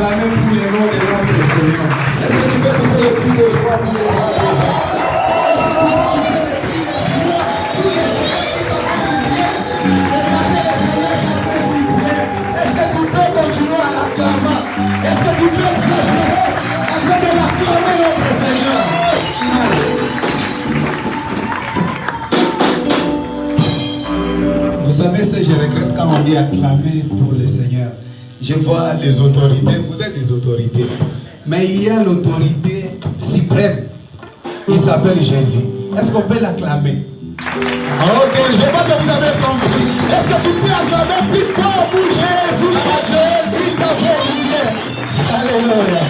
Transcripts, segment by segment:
acclamer pour le nom de notre Seigneur. Est-ce que tu peux pousser le cri de joie pour le roi? Est-ce que tu peux continuer à l'acclamer? Est-ce que tu peux exagérer afin de l'acclamer notre Seigneur? Vous savez ce que je regrette quand on dit acclamer pour le Seigneur. Je vois les autorités, vous êtes des autorités, mais il y a l'autorité suprême. Il s'appelle Jésus. Est-ce qu'on peut l'acclamer? Ok, je vois que vous avez compris. Est-ce que tu peux acclamer plus fort pour Jésus? Jésus t'a fait. Alléluia.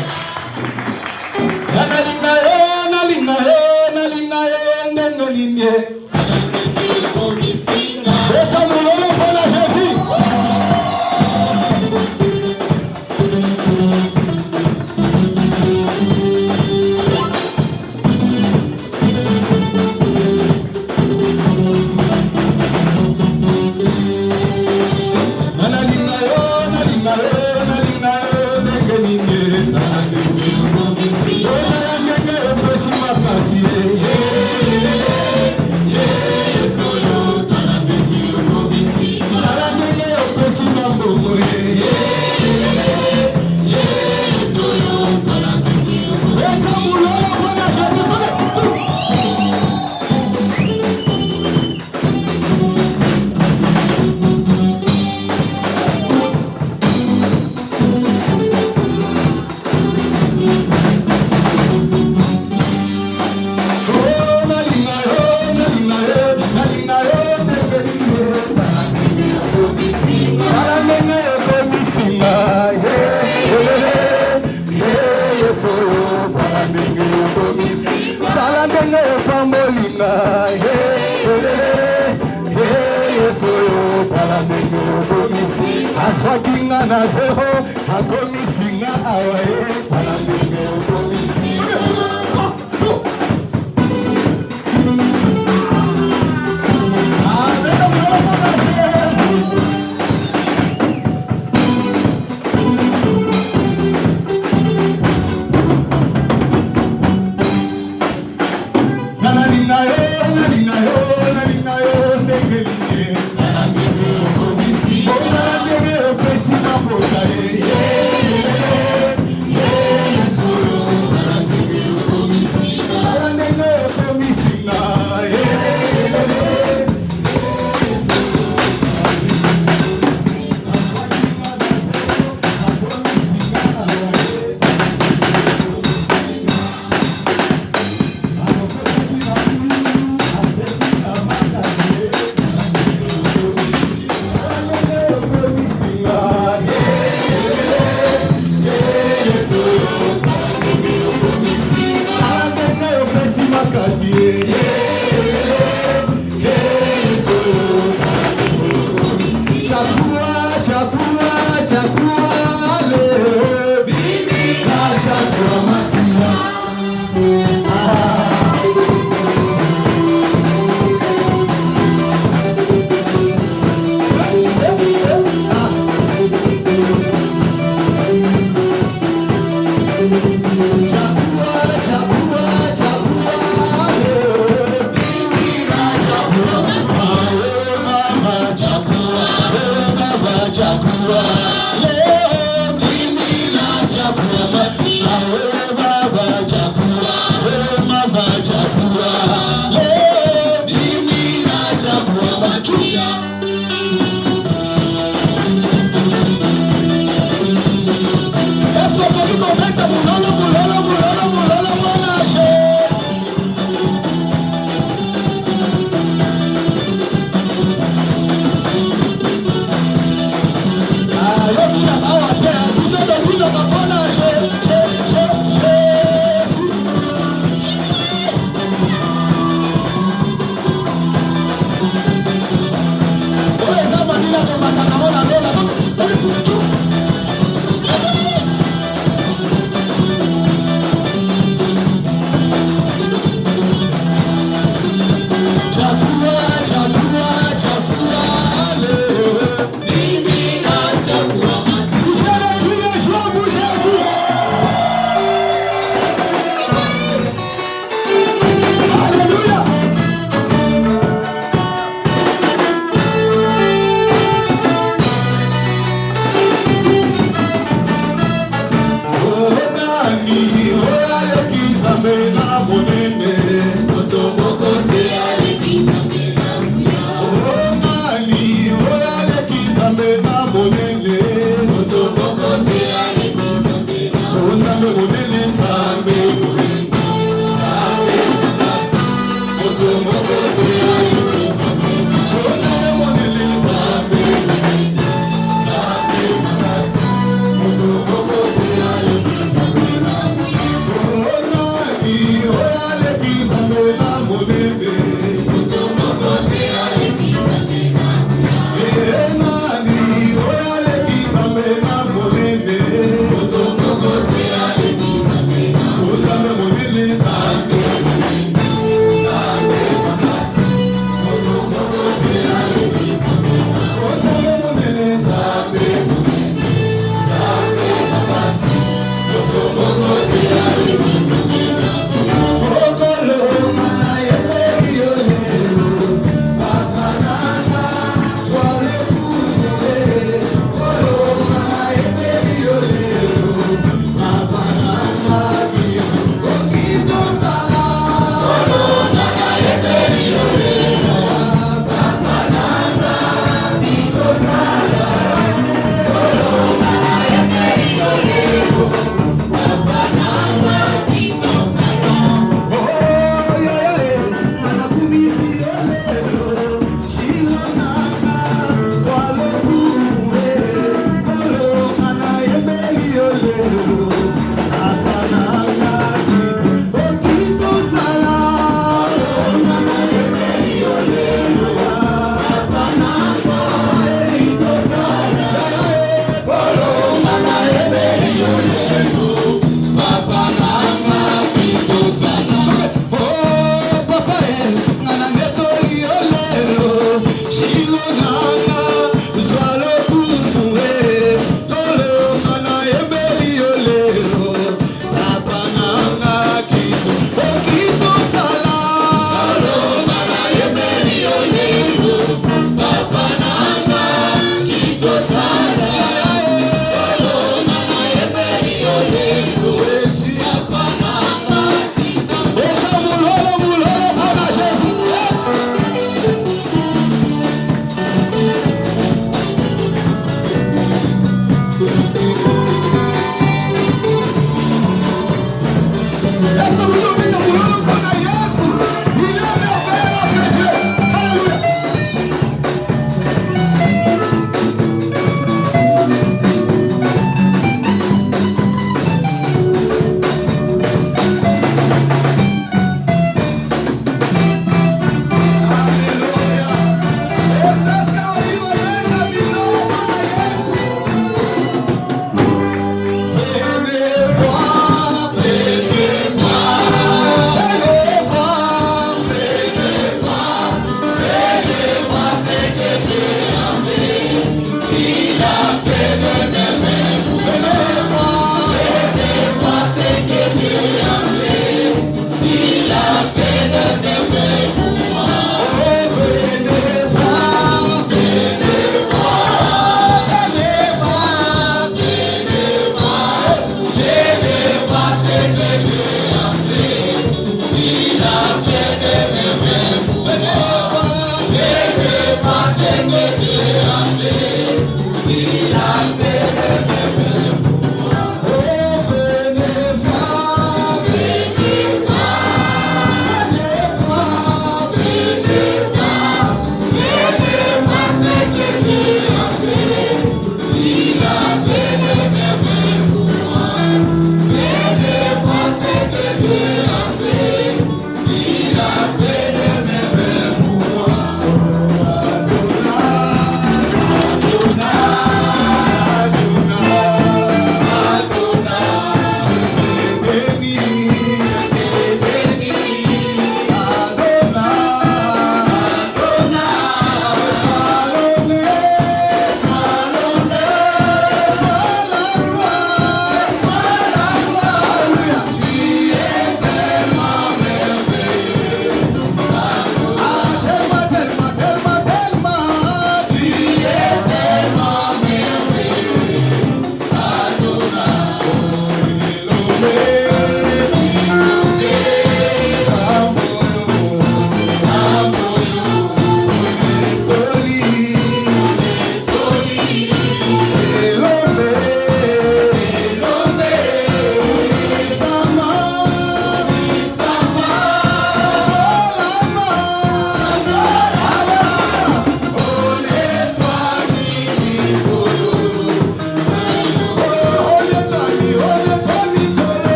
Vous faites le cri de joie pour Jésus.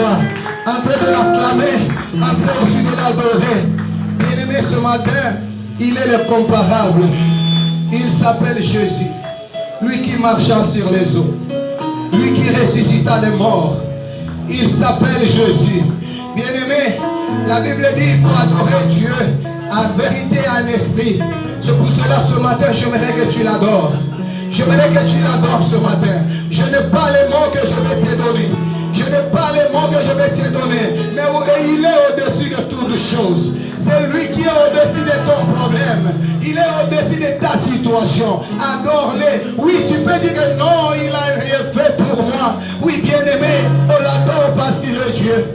gloire, en train de l'acclamer, en train aussi de l'adorer. Bien-aimé, ce matin, il est le comparable. Il s'appelle Jésus. Lui qui marcha sur les eaux. Lui qui ressuscita les morts. Il s'appelle Jésus. Bien-aimé, la Bible dit qu'il faut adorer Dieu en vérité et en esprit. C'est pour cela ce matin, j'aimerais que tu l'adores. J'aimerais que tu l'adores ce matin. Je n'ai pas les mots que je vais te donner. Je n'ai pas les mots que je vais te donner. Mais il est au-dessus de toutes choses. C'est lui qui est au-dessus de ton problème. Il est au-dessus de ta situation. Adore-le. Oui, tu peux dire que non, il n'a rien fait pour moi. Oui, bien-aimé, on l'adore parce qu'il est Dieu.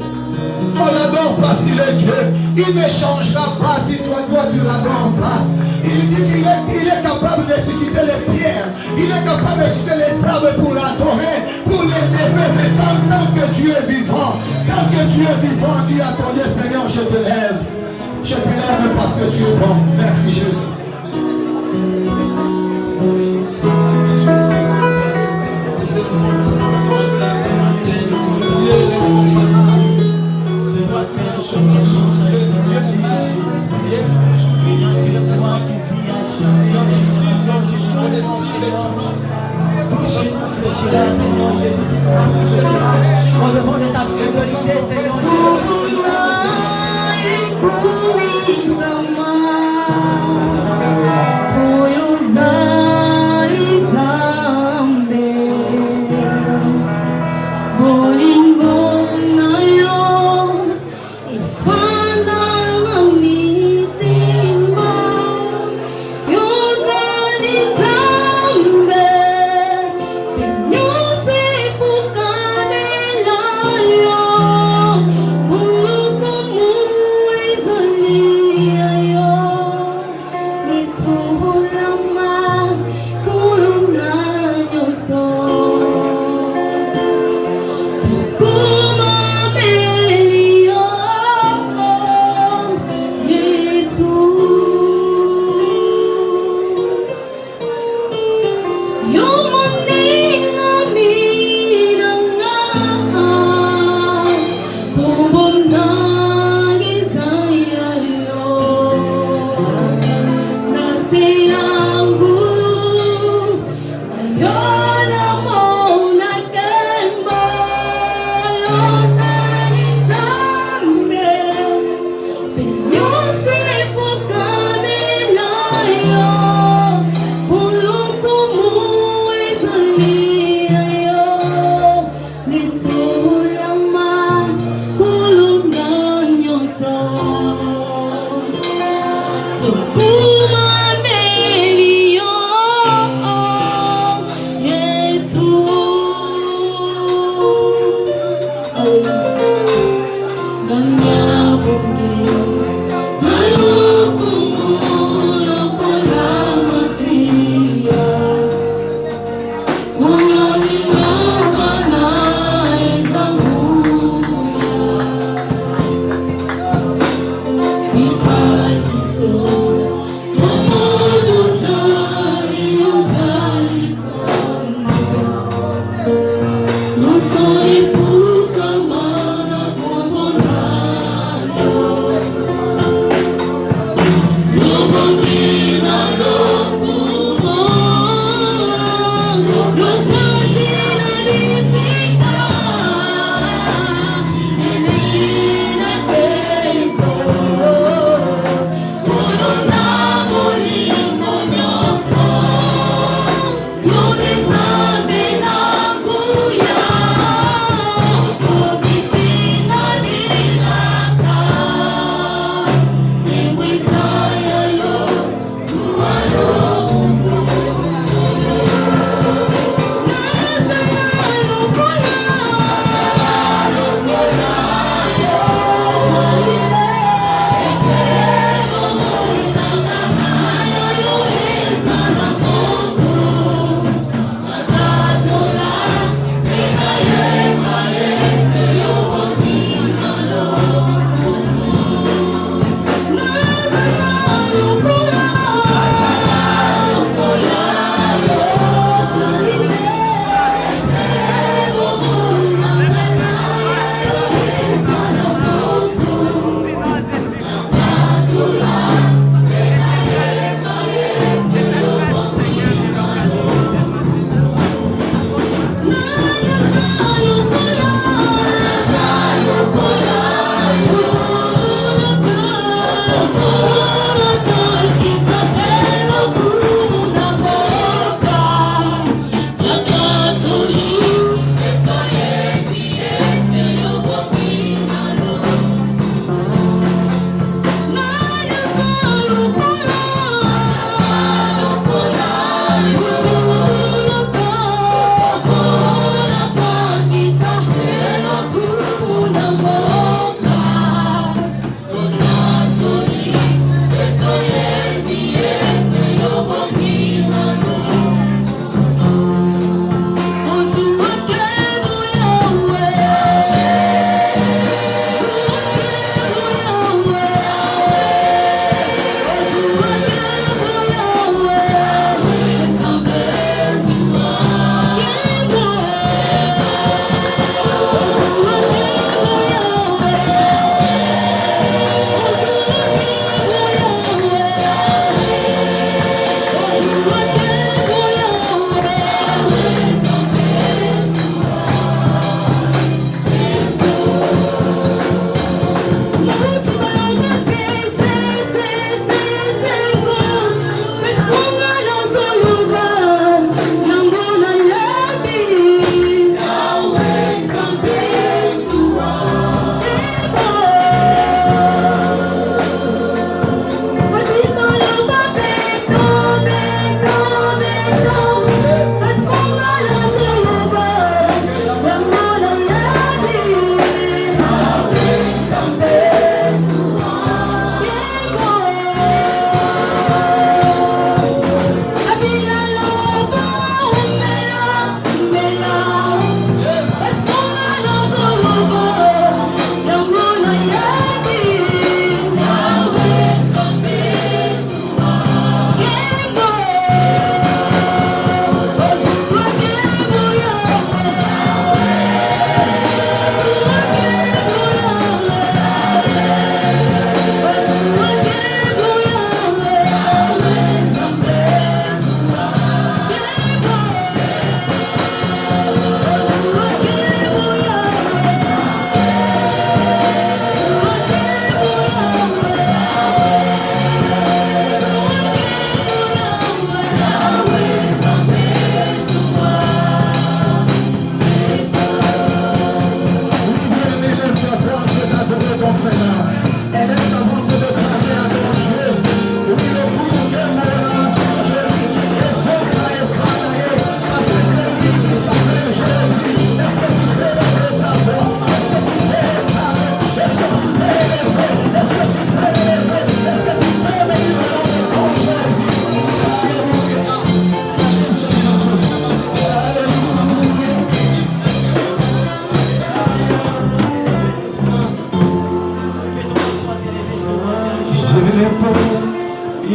On l'adore parce qu'il est Dieu. Il ne changera pas si toi tu ne l'adores pas. Il dit qu'il est capable de susciter les pierres. Il est capable de susciter les arbres pour l'adorer, pour l'élever. Mais tant que Dieu est vivant, tant que Dieu est vivant, dis à ton Dieu, Seigneur, je te lève. Je te lève parce que tu es bon. Merci Jésus. On demande ta fidélité,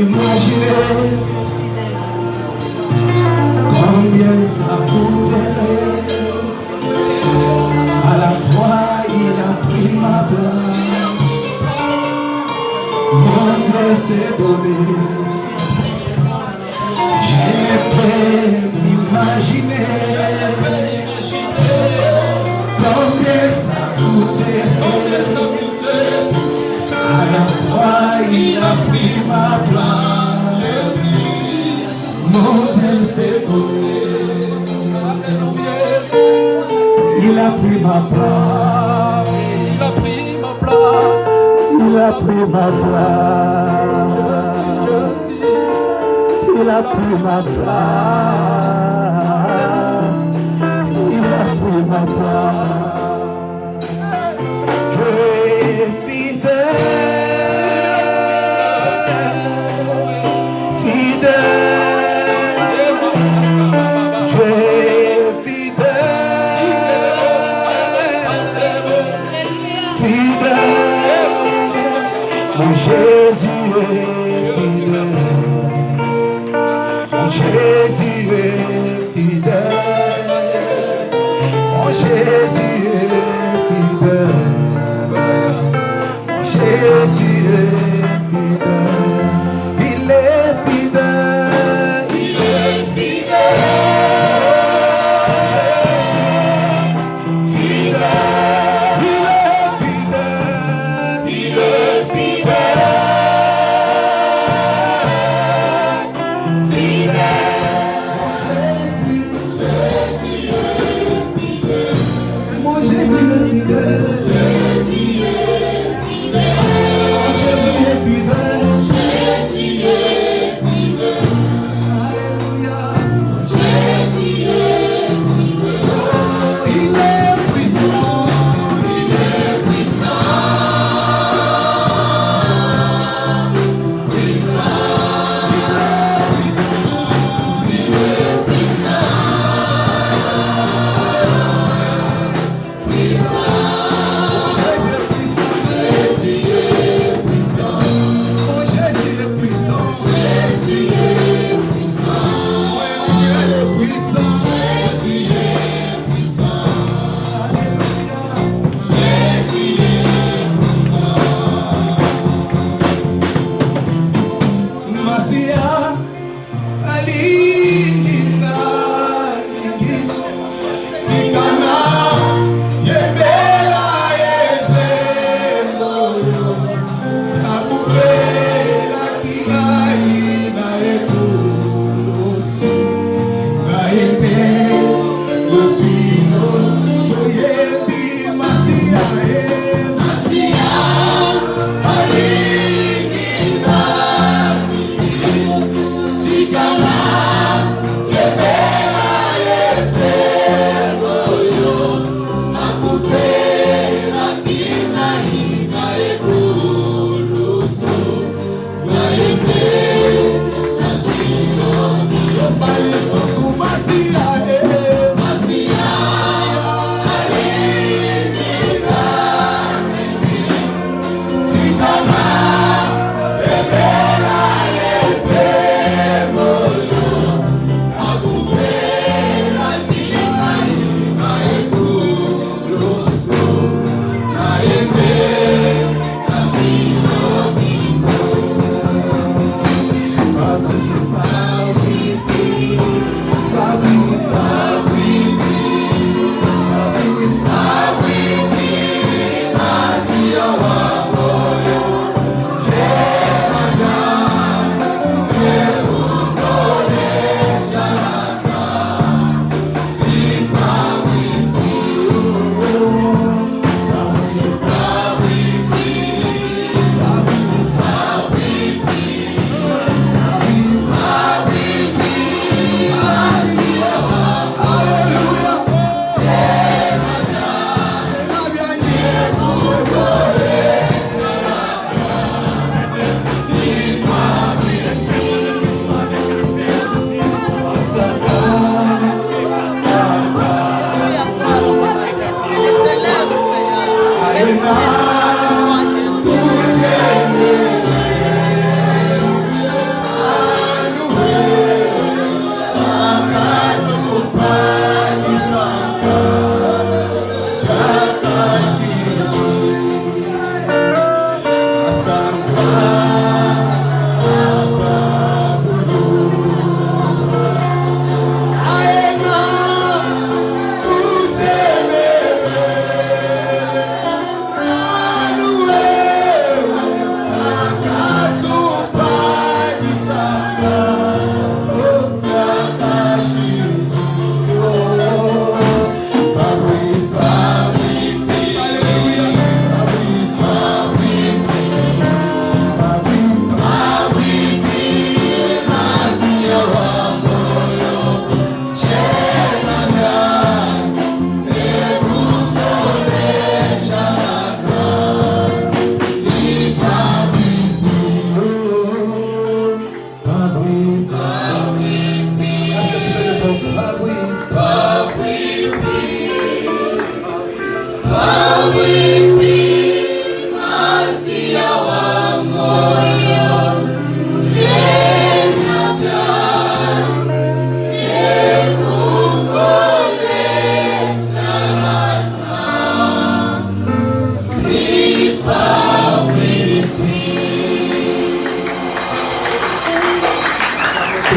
imaginez combien ça coûterait. À la croix, il a pris ma place. Mon Dieu s'est donné. Je ne peux m'imaginer combien ça coûterait. À la croix, il a pris ma place. Mon Dieu s'est donné. Il a pris ma place. Il a pris ma place. Il a pris ma place. Il a pris ma place. Il a pris ma place. Je suis fidèle, fidèle. Je suis fidèle, fidèle. Mon Jésus est fidèle. Mon Jésus est fidèle. Mon Jésus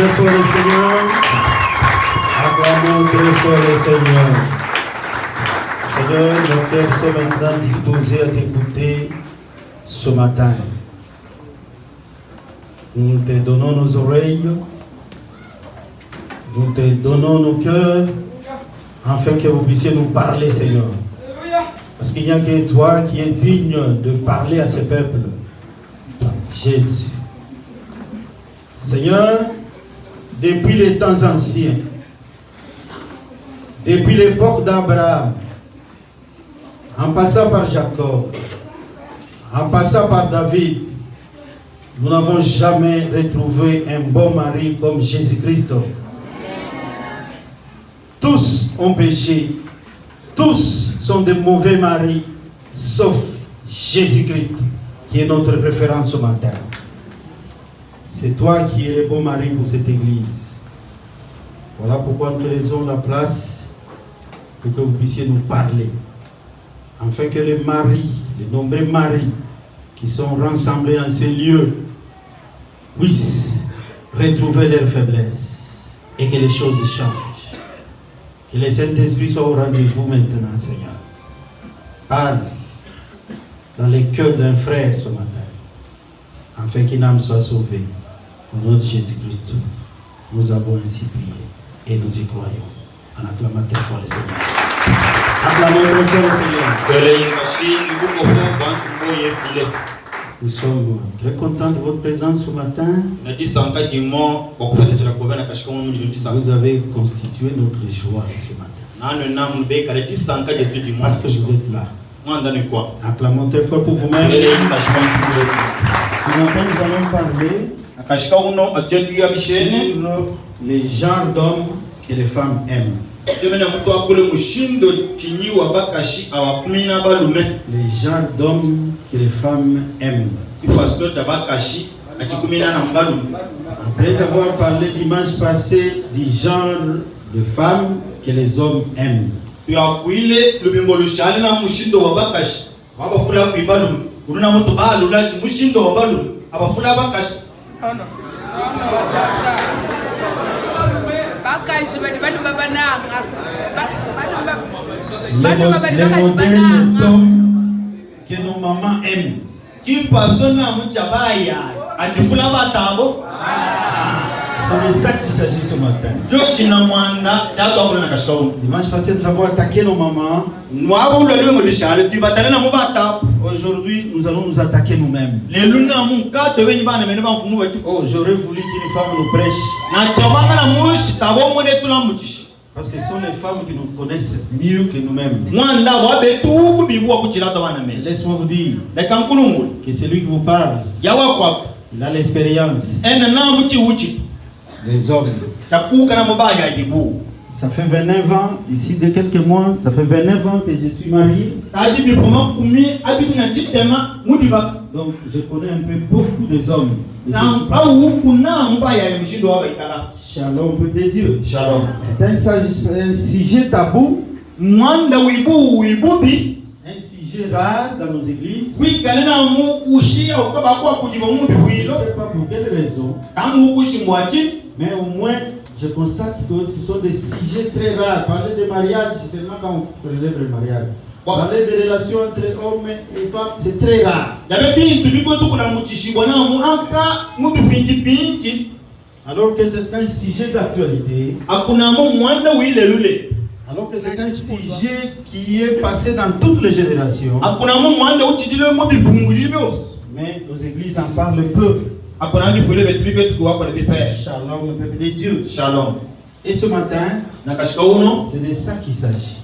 très fort le Seigneur. Acclamons très fort le Seigneur. Seigneur, nos cœurs sont maintenant disposés à t'écouter ce matin. Nous te donnons nos oreilles, nous te donnons nos cœurs, afin que vous puissiez nous parler, Seigneur. Parce qu'il n'y a que toi qui es digne de parler à ce peuple. Jésus. Seigneur, depuis les temps anciens, depuis l'époque d'Abraham, en passant par Jacob, en passant par David, nous n'avons jamais retrouvé un bon mari comme Jésus-Christ. Tous ont péché, tous sont de mauvais maris, sauf Jésus-Christ, qui est notre référence ce matin. C'est toi qui es le bon mari pour cette église. Voilà pourquoi nous te laissons la place pour que vous puissiez nous parler. Afin que les maris, les nombreux maris qui sont rassemblés en ces lieux puissent retrouver leur faiblesse et que les choses changent. Que le Saint-Esprit soit au rendez-vous maintenant, Seigneur. Parle dans les cœurs d'un frère ce matin, afin qu'une âme soit sauvée. Au nom de Jésus-Christ, nous avons ainsi prié et nous y croyons. En acclamant très fort le Seigneur. Acclamons très fort le Seigneur. Nous sommes très contents de votre présence ce matin. Vous avez constitué notre joie ce matin. Parce que vous êtes là. Acclamons très fort pour vous-même. Ce matin, nous allons parler sur les genres d'hommes que les femmes aiment. Les genres d'hommes que les femmes aiment. Après avoir parlé dimanche passé du genre de femmes que les hommes aiment, les modèles d'hommes que nos mamans aiment. C'est de ça qu'il s'agit ce matin. Dimanche passé, nous avons attaqué nos mamans. Aujourd'hui, nous allons nous attaquer nous-mêmes. Oh, j'aurais voulu qu'une femme nous prêche. Parce que ce sont les femmes qui nous connaissent mieux que nous-mêmes. Laisse-moi vous dire que celui qui vous parle, il a l'expérience des hommes. Ça fait 29 ans, ici de quelques mois, ça fait 29 ans que je suis marié. Donc je connais un peu beaucoup des hommes. Shalom, peuple de Dieu. Shalom. C'est un sujet tabou. Un sujet rare dans nos églises. Je ne sais pas pour quelle raison. Mais au moins, je constate que ce sont des sujets très rares. Parler de mariage, c'est seulement quand on relève le mariage. Parler de relations entre hommes et femmes, c'est très rare. Alors que c'est un sujet d'actualité. Alors que c'est un sujet qui est passé dans toutes les générations. Mais nos églises en parlent peu. Shalom, le peuple de Dieu. Shalom. Et ce matin, c'est de ça qu'il s'agit.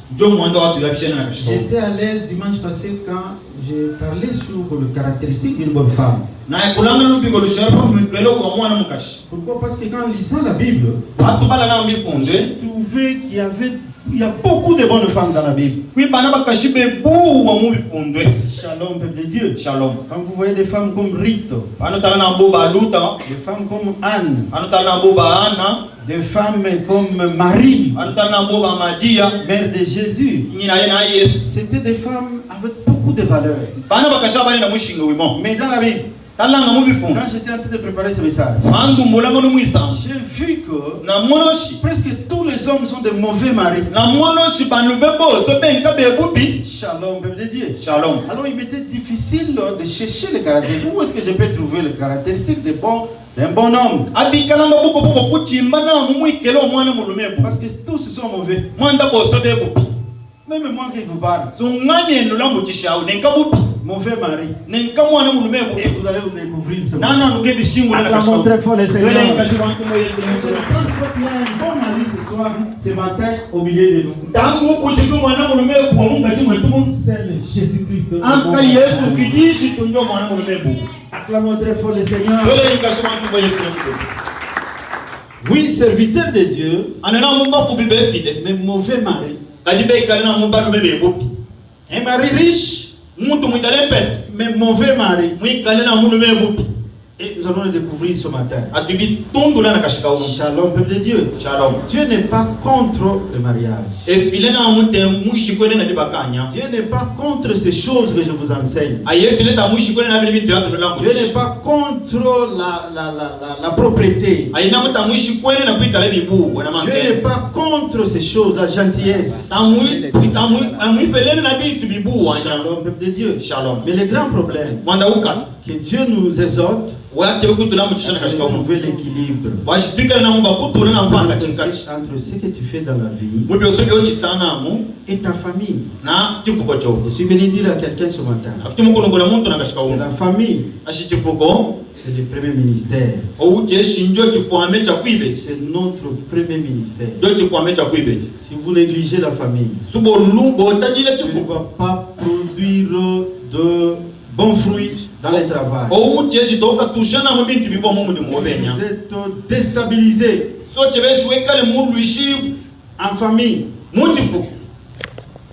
J'étais à l'aise dimanche passé quand j'ai parlé sur les caractéristiques d'une bonne femme. Pourquoi? Parce que quand lisant la Bible, j'ai trouvé qu'il y a beaucoup de bonnes femmes dans la Bible. Shalom, peuple de Dieu. Shalom. Quand vous voyez des femmes comme Rito, des femmes comme Anne, des femmes comme Marie, mère de Jésus, c'était des femmes avec beaucoup de valeurs. Mais dans la Bible, Quand j'étais en train de préparer ce message, j'ai vu que presque tous les hommes sont de mauvais maris. Shalom, peuple de Dieu. Shalom. Alors il m'était difficile de chercher les caractéristiques. Où est-ce que je peux trouver les caractéristiques d'un bon homme? Parce que tous sont mauvais. Même moi qui vous parle. Mauvais mari. Et vous allez vous découvrir ce matin. Acclamons très fort les Seigneurs. Je pense qu'il y a un bon mari ce soir, ce matin, au milieu de nous. C'est le Jésus-Christ. Acclamons très fort les Seigneurs. Oui, serviteur de Dieu, mais mauvais mari. Un mari riche, mais mauvais mari. Et nous allons le découvrir ce matin. Shalom, peuple de Dieu. Shalom. Dieu n'est pas contre le mariage. Dieu n'est pas contre ces choses que je vous enseigne. Dieu n'est pas contre la propriété. Dieu n'est pas contre ces choses, la gentillesse. Shalom, peuple de Dieu. Shalom. Mais le grand problème, que Dieu nous exhorte, trouver l'équilibre entre ce que tu fais dans la vie et ta famille. Je suis venu dire à quelqu'un ce matin que la famille, c'est le premier ministère. C'est notre premier ministère. Si vous négligez la famille, tu ne vas pas produire de bons fruits dans le travail. Vous êtes déstabilisé en famille,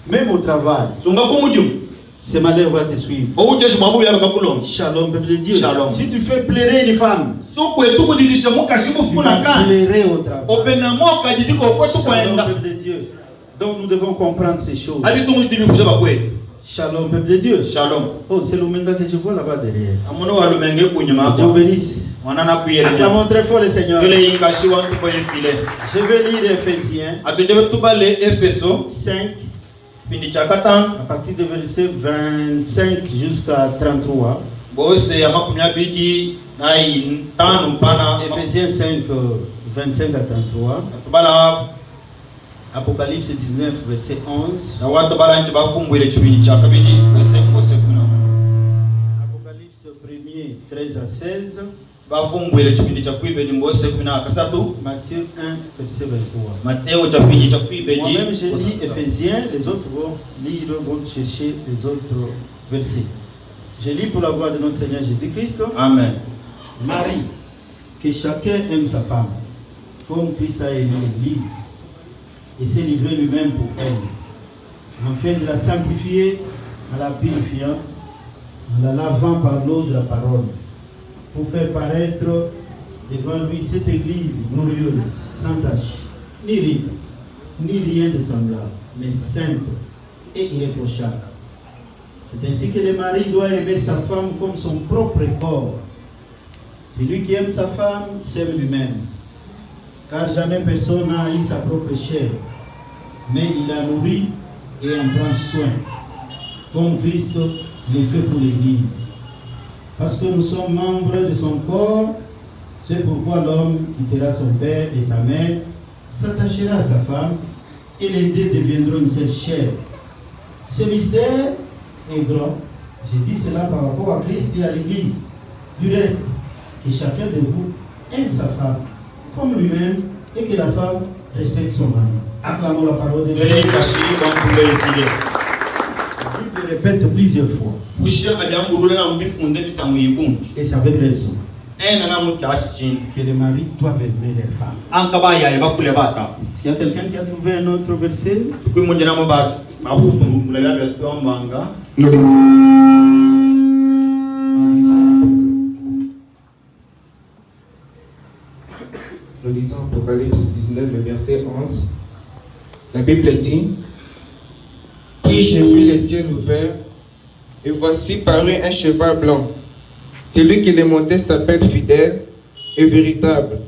même au travail. Ce malheur va te suivre. Shalom, peuple de Dieu. Shalom. Si tu fais pleurer une femme, tu vas pleurer au travail. Shalom, peuple de Dieu. Donc nous devons comprendre ces choses. Shalom, peuple de Dieu. Shalom. Oh, c'est l'Omenga que je vois là-bas derrière. Dieu bénisse. Acclamons très fort le Seigneur. Je vais lire Ephésiens 5, à partir du verset 25 jusqu'à 33. Ephésiens 5, 25 à 33. Apocalypse 19, verset 11. Apocalypse 1er, 13 à 16. Matthieu 1, verset 23. Moi-même j'ai dit Ephésiens, les autres vont chercher les autres versets. Je lis pour la gloire de notre Seigneur Jésus-Christ. Amen. Marie, que chacun aime sa femme, comme Christ a aimé l'Église et s'est livré lui-même pour elle, afin de la sanctifier en la purifiant, en la lavant par l'eau de la parole, pour faire paraître devant lui cette Église glorieuse, sans tache, ni ride, ni rien de semblable, mais sainte et irréprochable. C'est ainsi que le mari doit aimer sa femme comme son propre corps. Celui qui aime sa femme s'aime lui-même, car jamais personne n'a haï sa propre chair, mais il la nourrit et en prend soin, comme Christ le fait pour l'Église. Parce que nous sommes membres de son corps, c'est pourquoi l'homme quittera son père et sa mère, s'attachera à sa femme, et les deux deviendront une seule chair. Ce mystère est grand. J'ai dit cela par rapport à Christ et à l'Église. Du reste, que chacun de vous aime sa femme comme lui-même et que la femme respecte son mari. Acclamons la parole de Dieu. Je le répète plusieurs fois. Et c'est avec raison que les maris doivent aimer les femmes. S'il y a quelqu'un qui a trouvé un autre verset, nous lisons Apocalypse 19, le verset 11. La Bible dit: Puis j'ai vu les cieux ouverts, et voici parut un cheval blanc. Celui qui les montait s'appelle fidèle et véritable,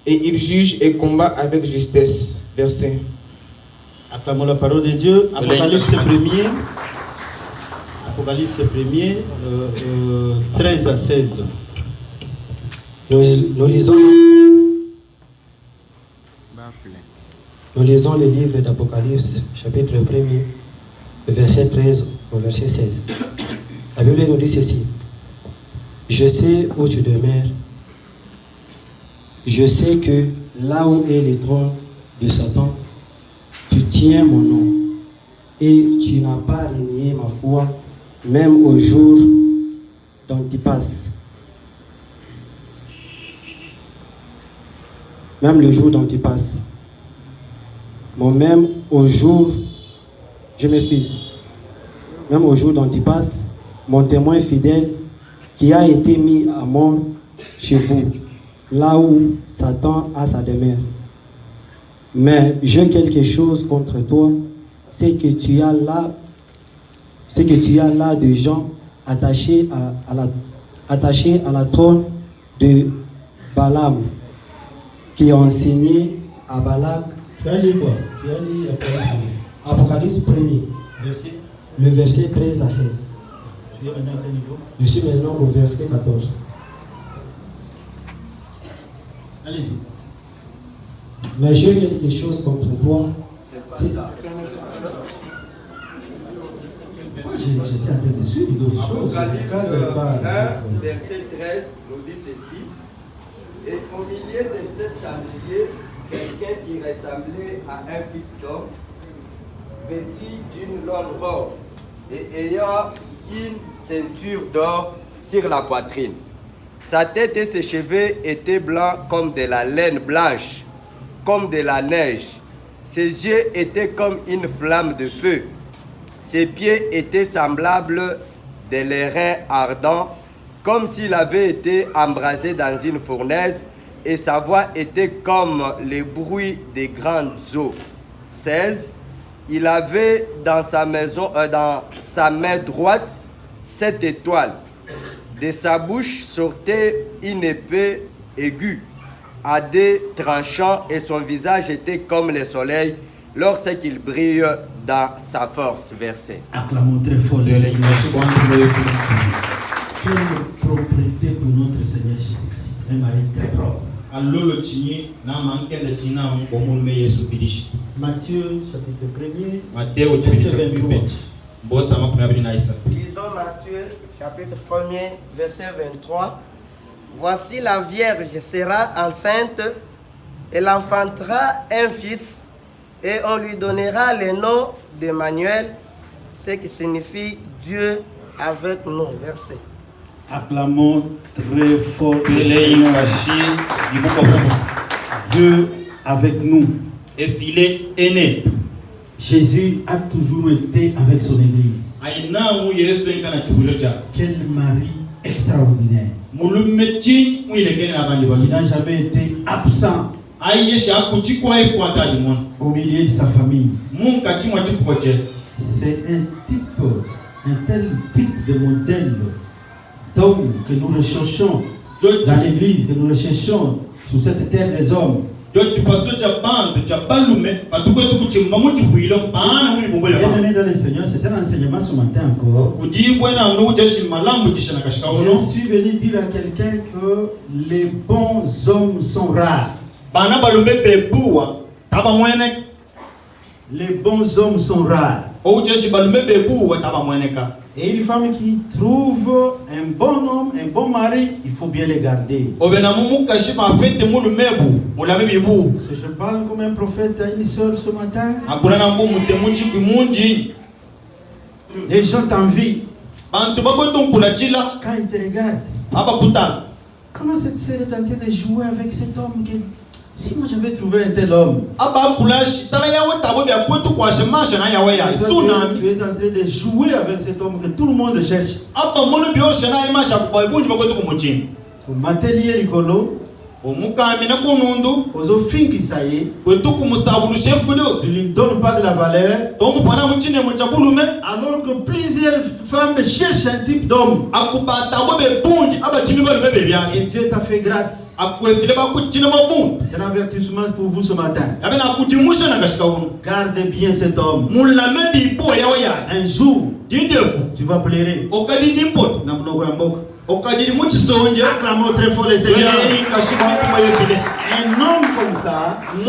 et il juge et combat avec justesse. Verset. Acclamons la parole de Dieu. Apocalypse 1er. Apocalypse 1er, 13 à 16. Nous lisons le livre d'Apocalypse, chapitre 1er, verset 13 au verset 16. La Bible nous dit ceci. Je sais où tu demeures. Je sais que là où est le trône de Satan, tu tiens mon nom et tu n'as pas renié ma foi, même au jour d'Antipas. Même le jour d'Antipas. Bon, même au jour, je m'excuse, même au jour d'Antipas, mon témoin fidèle qui a été mis à mort chez vous, là où Satan a sa demeure. Mais j'ai quelque chose contre toi, c'est que tu as là des gens attachés à la trône de Balaam, qui ont enseigné à Balaam. Tu as lu quoi? Tu as lu Apocalypse 1er, Verset. le verset 13 à 16. Tu es maintenant à quel niveau? Je suis maintenant au verset 14. Allez-y. Mais j'ai quelque chose contre toi. J'étais en train de suivre d'autres choses. Apocalypse 1, verset 13, nous dit ceci. Et au milieu de sept chandeliers, quelqu'un qui ressemblait à un fils d'homme, vêtu d'une longue robe et ayant une ceinture d'or sur la poitrine. Sa tête et ses cheveux étaient blancs comme de la laine blanche, comme de la neige. Ses yeux étaient comme une flamme de feu. Ses pieds étaient semblables de l'airain ardent, comme s'il avait été embrasé dans une fournaise, et sa voix était comme le bruit des grandes eaux. 16. Il avait dans sa main droite 7 étoiles. De sa bouche sortait une épée aiguë à des tranchants, et son visage était comme le soleil lorsqu'il brille dans sa force. Verset. Acclamons très fort le Seigneur. Quelle propriété pour notre Seigneur Jésus-Christ. Un mari très propre. Matthieu chapitre 1er, verset 23. Lisons Matthieu chapitre 1er, verset 23. Voici la Vierge sera enceinte, elle enfantera un fils, et on lui donnera le nom d'Emmanuel, ce qui signifie Dieu avec nous. Verset. Acclamons très fort le Seigneur. Dieu avec nous. Jésus a toujours été avec son Église. Quel mari extraordinaire. Il n'a jamais été absent au milieu de sa famille. C'est un tel type de modèle d'homme que nous recherchons dans l'église, que nous recherchons sur cette terre des hommes. Bien-aimés dans le Seigneur, c'est un enseignement ce matin encore. Je suis venu dire à quelqu'un que les bons hommes sont rares. Les bons hommes sont rares. Et une femme qui trouve un bon homme, un bon mari, il faut bien les garder. Si je parle comme un prophète à une soeur ce matin, les gens t'envient. Quand ils te regardent, comment cette soeur est en train de jouer avec cet homme que... Si moi j'avais trouvé un tel homme, tu es en train de jouer avec cet homme que tout le monde cherche. Au Matelier Nicolo, aux offres qui ça y est, tu ne lui donnes pas de la valeur, alors que plusieurs femmes cherchent un type d'homme. Et Dieu t'a fait grâce. C'est un avertissement pour vous ce matin. Gardez bien cet homme. Un jour, tu vas pleurer. Acclamons très fort les Seigneurs. Un homme comme ça, il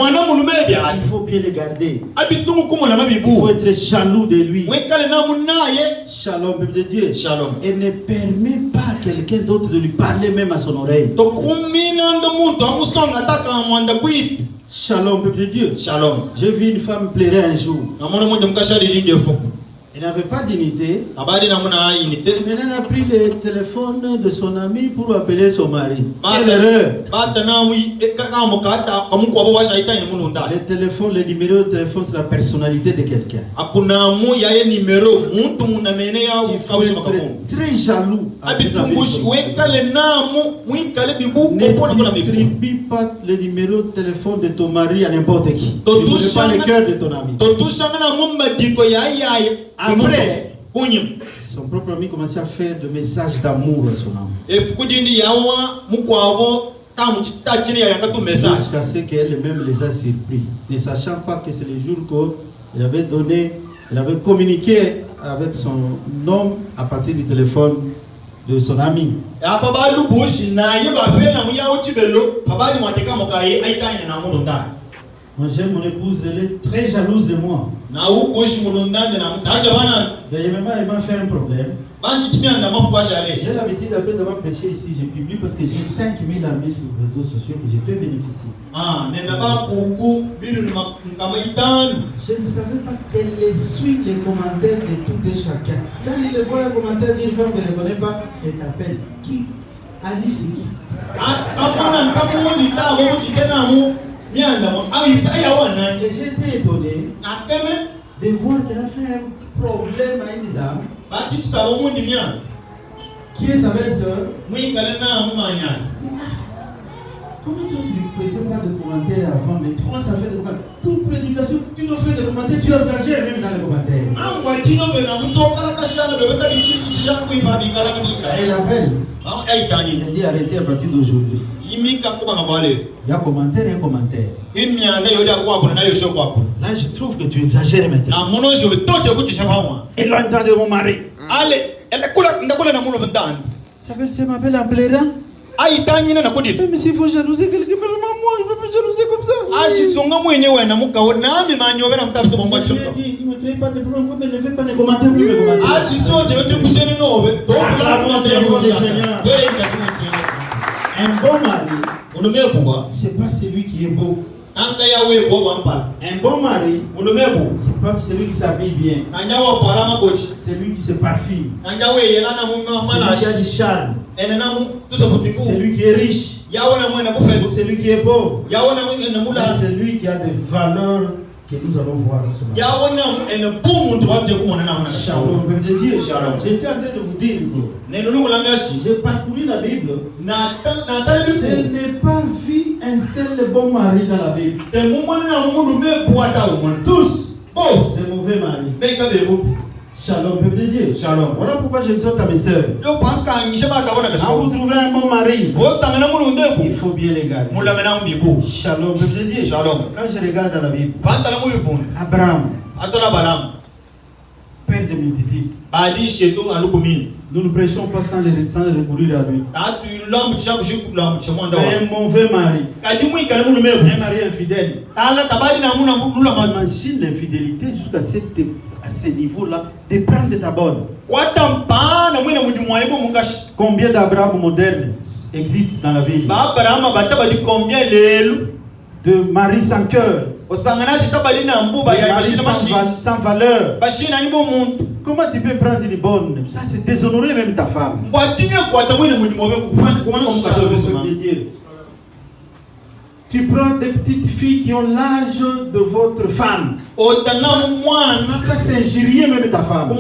faut bien le garder. Il faut être jaloux de lui. Shalom, peuple de Dieu. Shalom. Et ne permet pas à quelqu'un d'autre de lui parler même à son oreille. Shalom, peuple de Dieu. Shalom. J'ai vu une femme pleurer un jour. Elle n'avait pas d'unité. Mais elle a pris le téléphone de son ami pour appeler son mari. Quelle erreur! Le téléphone, le numéro de téléphone, c'est la personnalité de quelqu'un. Il faut être très jaloux. Ne distribue pas le numéro de téléphone de ton mari à n'importe qui. Ne brûle pas le cœur de ton ami. Après, son propre ami commençait à faire des messages d'amour à son âme. Jusqu'à ce qu'elle-même les a surpris, ne sachant pas que c'est le jour qu'elle avait donné, elle avait communiqué avec son homme à partir du téléphone de son ami. Moi j'aime mon épouse, elle est très jalouse de moi. Dernièrement, elle m'a fait un problème. J'ai l'habitude après avoir prêché ici, je publie parce que j'ai 5000 amis sur les réseaux sociaux que j'ai fait bénéficier. Je ne savais pas qu'elle suit les commentaires de tout et chacun. Quand il voit un commentaire d'une femme qu'elle ne connaît pas, elle t'appelle. Qui? Ali, c'est qui? Et j'étais étonné de voir qu'elle a fait un problème à une dame qui est sa belle-sœur. Comment toi tu ne faisais pas de commentaires avant, mais toi ça fait des commentaires. Toute prédication, tu dois faire des commentaires, tu exagères même dans les commentaires. Elle appelle. Elle dit arrêtez à partir d'aujourd'hui. Il y a commentaire et commentaire. Là je trouve que tu exagères maintenant. Éloigne-toi de mon mari. Sa belle-sœur m'appelle en pleurant. Mais s'il faut jalouser quelqu'un, moi je ne veux plus jalouser comme ça. Je lui ai dit, ne me crée pas de problème, mais ne fais pas de commentaires plus. Un bon mari, c'est pas celui qui est beau. Un bon mari, c'est pas celui qui s'habille bien. C'est celui qui se parfume. Celui qui a du charme. Celui qui est riche. Celui qui est beau. Celui qui a des valeurs que nous allons voir ce matin. Shalom, peuple de Dieu. J'étais en train de vous dire, j'ai parcouru la Bible. Je n'ai pas vu un seul bon mari dans la Bible. Tous des mauvais maris. Shalom, peuple de Dieu. Shalom. Voilà pourquoi je exhorte à mes sœurs. Quand vous trouvez un bon mari, il faut bien les garder. Shalom, peuple de Dieu. Shalom. Quand je regarde dans la Bible, Abraham, père de multitudes. Nous ne prêchons pas sans recourir à lui. Mais un mauvais mari, un mari infidèle. Imagine l'infidélité jusqu'à ce niveau-là, de prendre ta bonne. Combien d'Abraham modernes existent dans la ville? De maris sans cœur, sans valeur. Comment tu peux prendre une bonne? Ça c'est déshonorer même ta femme. Tu prends des petites filles qui ont l'âge de votre femme. Ça c'est injurier même ta femme.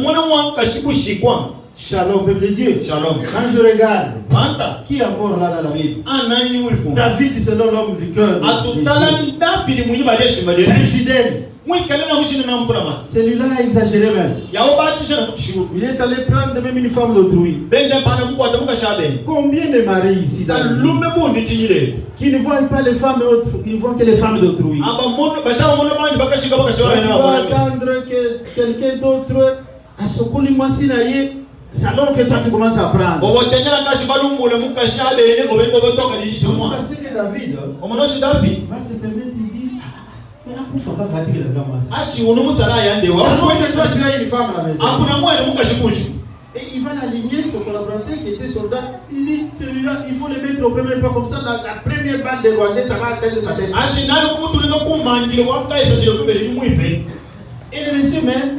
Shalom, peuple de Dieu. Shalom. Quand je regarde, Manda. qui est encore là dans la Bible? Anani wifu. David, selon l'homme du cœur. Atutala David mwenye badeshe badeshe. Infidèle. Mwenye kalena mshini na mpulama. Celui-là a exagéré même. Yao batusha na kutushuru. Il est allé prendre même une femme d'autrui. Bende pana mungu atamuka shabe. Combien de maris ici dans le Lume mundi tinyile. qui ne voient pas les femmes autres, qui ne voient que les femmes d'autrui. Aba mono basha mono mani bakashika bakashwa On na va wana. attendre que quelqu'un d'autre a sokoli mwasi na ye. C'est alors que toi tu commences à prendre. Bobo tenyala kashi balumule muka shabe ene gobe toka dilisho mwa. Parce que David Omono shi David. va se permettre de dire mais akufa kaka katika la mwasi. Ashi unu musala yande wa. Alors que toi tu as une femme à la maison. Akuna mwana muka shikushu. Et il va l'aligner, son collaborateur qui était soldat. Il dit, celui-là, il faut le mettre au premier pas, comme ça, la première balle de Rwandais, ça va atteindre sa tête. Ashi nalo kumutulika kumandile waka isa kubele ni muipe. Et le monsieur même,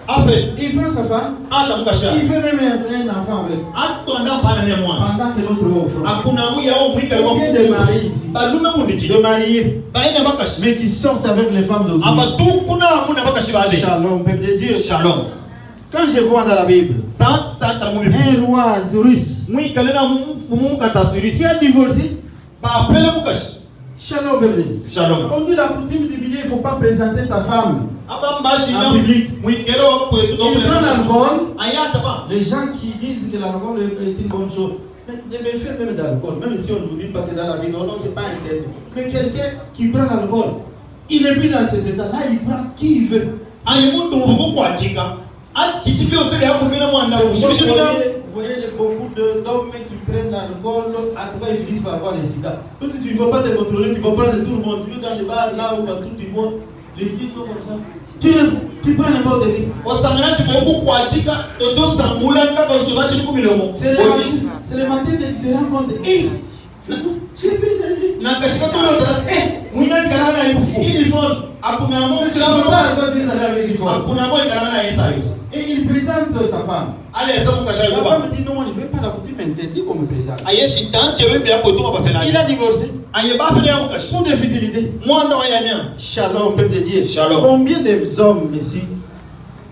Ape. il prend sa femme, Ata mukasha. il fait même un enfant avec. Atonda pana ne mwana. Pendant que l'autre va au front. Akuna muya o mwika wa Combien de maris ici? balume mundi De tinyile. mariés, Baina bakashi. mais qui sortent avec les femmes d'autrui. Abatukuna muna bakashi bale. Shalom, peuple de Dieu. Shalom. Quand je vois dans la Bible, Sa tata muipe. un roi russe Mwika lena mfumu katasiri. qui a divorcé, Ba pele mukashi. shalom, peuple de Dieu. Shalom. On dit la coutume du milieu, il ne faut pas présenter ta femme. Aba mbashi En na public. mwikero kwetu Il prend donc. l'alcool. Ayata ba. Les gens qui disent que l'alcool est une bonne chose, mais les méfaits même d'alcool, même si on ne vous dit pas que dans la vie, non, c'est pas interdit. Mais quelqu'un qui prend l'alcool, il est mis dans ces états-là, il prend qui il veut. Ani mundu mubuku kwatika. Atitipe osele yakumina mwana Vous kushibishina. voyez beaucoup d'hommes qui prennent l'alcool, en tout cas ils finissent par avoir les sida. Donc si tu ne vas pas te contrôler, tu vas prendre tout le monde. Tu es dans le bar, là où partout tu vois, les filles sont comme ça. Tu prends n'importe qui. Osangana shiboku kwatika toto sangula kaka usibachi kumilomo. C'est le matin que tu te rends compte. Hé, j'ai pris celle-ci. Na kashika tolo mwina karana ibufu. Il vole. Akuna mo Tu n'as pas le droit de aller avec une femme. akuna mo karana yesa yos. Et il présente sa femme. Ale esa mukasha La yuba. femme dit non, moi je ne veux pas la coutume interdite qu'on me présente. Ayeshi tante wembe yako tuma bapela. Il a divorcé Aye bapela ya mukashi. pour des fidélités. Mwanda wa yanya. Shalom, peuple de Dieu. Shalom. Combien d'hommes ici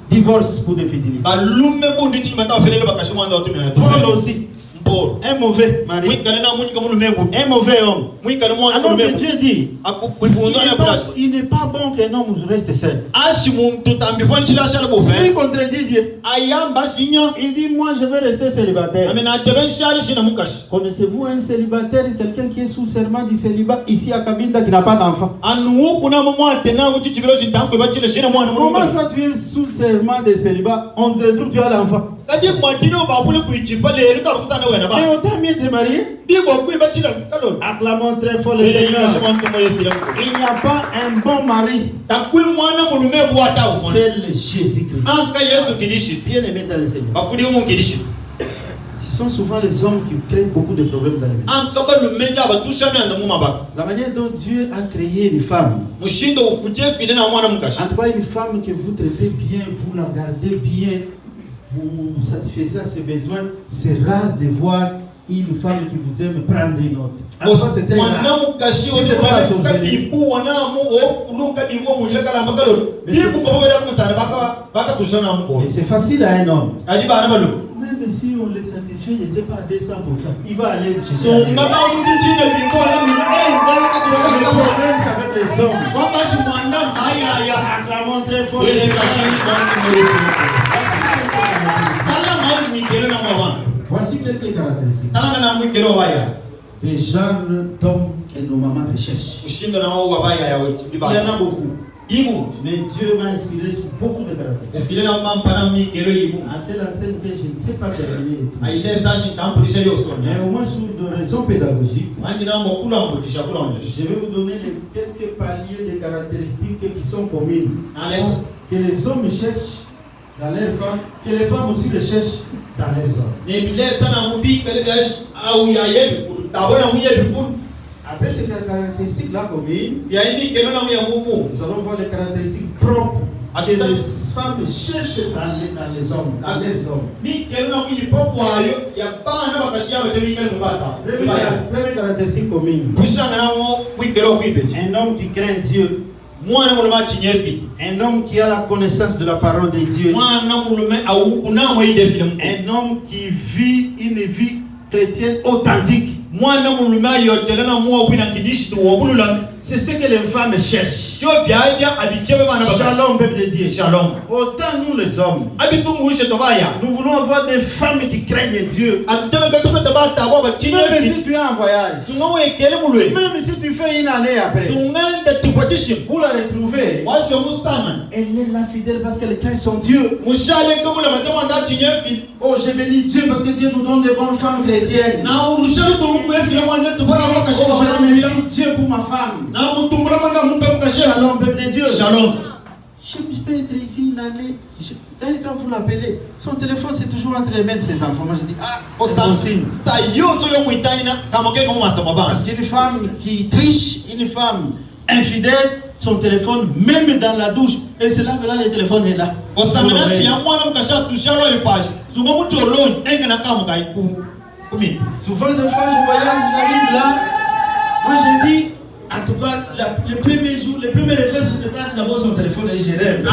divorcent pour des fidélités? Balume bundi ti mata felele bakashi mwanda otumya. Paul aussi. Paul. Un mauvais mari. Mwikale na munyi kamu lumengu. Un mauvais homme. Mwikale mwana Alors que lumengu. Dieu dit, Akuifundo ya place. il n'est pas bon qu'un homme reste seul. Ashi muntu tambi kwa nchila shala Il bofe. contredit Dieu. Ayamba shinya. Il dit, moi je vais rester célibataire. Amena teben shali shina mukashi. Connaissez-vous un célibataire, quelqu'un qui est sous serment du célibat ici à Kabinda qui n'a pas d'enfant? Anu kuna mwa tena uchi chibilo shintanko bachile shina mwana Comment mwana. toi tu es sous serment de célibat, on te retrouve, tu as l'enfant? Kadi mwatino babule kuichipa le rika kusana wena Mais ba. autant mieux te marier. Biko kui bachila kalo. Acclamons très fort le Le Seigneur. rika shwantu moye bila. Il n'y a pas un bon mari, Takui mwana mulume buata umona. c'est le Jésus-Christ. Anka Yesu kilishi. Bien aimé dans le Seigneur. Bakudi umu kilishi. Ce sont souvent les hommes qui créent beaucoup de problèmes dans la vie. Anka balume jaba tushami anda mumaba. La manière dont Dieu a créé une femme, Mushindo ufuje file na mwana mukashi. en tout cas une femme que vous traitez bien, vous la gardez bien, vous satisfaisez à ses besoins, c'est rare de voir une femme qui vous aime prendre une autre. En tout cas, c'est très Mwana rare. mukashi Si oni c'est pas la mwana sorcellerie. kadibu wana mu o ulunga dibu munjira kala mbakalo. Dibu ko bawela kusana baka tushana mko. Et c'est facile à un homme. Adi bana balu. Même si on le satisfait, je ne sais pas, à 200%, il va aller So chercher. ngaba uti chine biko na mi baka Le tushana mko. problème, c'est avec les hommes. Kwamba shi mwana mbaya ya. Acclamons très fort. Wele kashi kwangu muri. Kala mai mwikelo na mwa. Voici quelques caractéristiques. Kala na mwikelo waya. Les genres d'hommes que nos mamans recherchent. Ushindo na wao wabaya ya wetu. Il y en a beaucoup. Ibu. Mais Dieu m'a inspiré sur beaucoup de caractéristiques. File na mampa na mwikelo ibu. À telle enseigne que je ne sais pas terminer. Aile sashi tampulisha yo sonya. Mais au moins sur de raisons pédagogiques, Mandina mokula mbotisha kula onje. je vais vous donner quelques paliers de caractéristiques qui sont communes. Allez. Que les hommes cherchent dans leurs femmes, que les femmes aussi recherchent dans leurs hommes. Nebilesa na mubi kelebesh au ya yebi tabona mu yebi fu Après ces caractéristiques-là communes, ya ini kelo na mu ya mubu nous allons voir les caractéristiques propres que les femmes cherchent dans les hommes, dans leurs hommes. mi kelo na mu ipopo ayo ya bana bakashia bete bingani mubata Première caractéristique commune. kushanga na mu wikelo kwibeji Un homme qui craint Dieu Un homme qui a la connaissance de la parole de Dieu. Un homme qui vit une vie chrétienne authentique. C'est ce que les femmes cherchent. Shalom, peuple de Dieu. Shalom. Autant nous les hommes, nous voulons avoir des femmes qui craignent Dieu. Même si tu es en voyage, même si tu fais une année après, vous la retrouvez. Elle est là fidèle parce qu'elle craint son Dieu. Oh, j'ai béni Dieu parce que Dieu nous donne de bonnes femmes chrétiennes. Oh, je remercie Dieu pour ma femme. Shalom, peuple de Dieu. Shalom. Je peux être ici une année. D'ailleurs, quand vous l'appelez, son téléphone c'est toujours entre les mains de ses enfants. Moi je dis, ah, c'est bon signe. Parce qu'une femme qui triche, une femme infidèle, son téléphone, même dans la douche, et c'est là que là, le téléphone est là. Souvent, des fois, je voyage, j'arrive là. Moi, j'ai dit, en tout cas, le premier jour, le premier réflexe, c'est de prendre d'abord son téléphone et gérer. Vous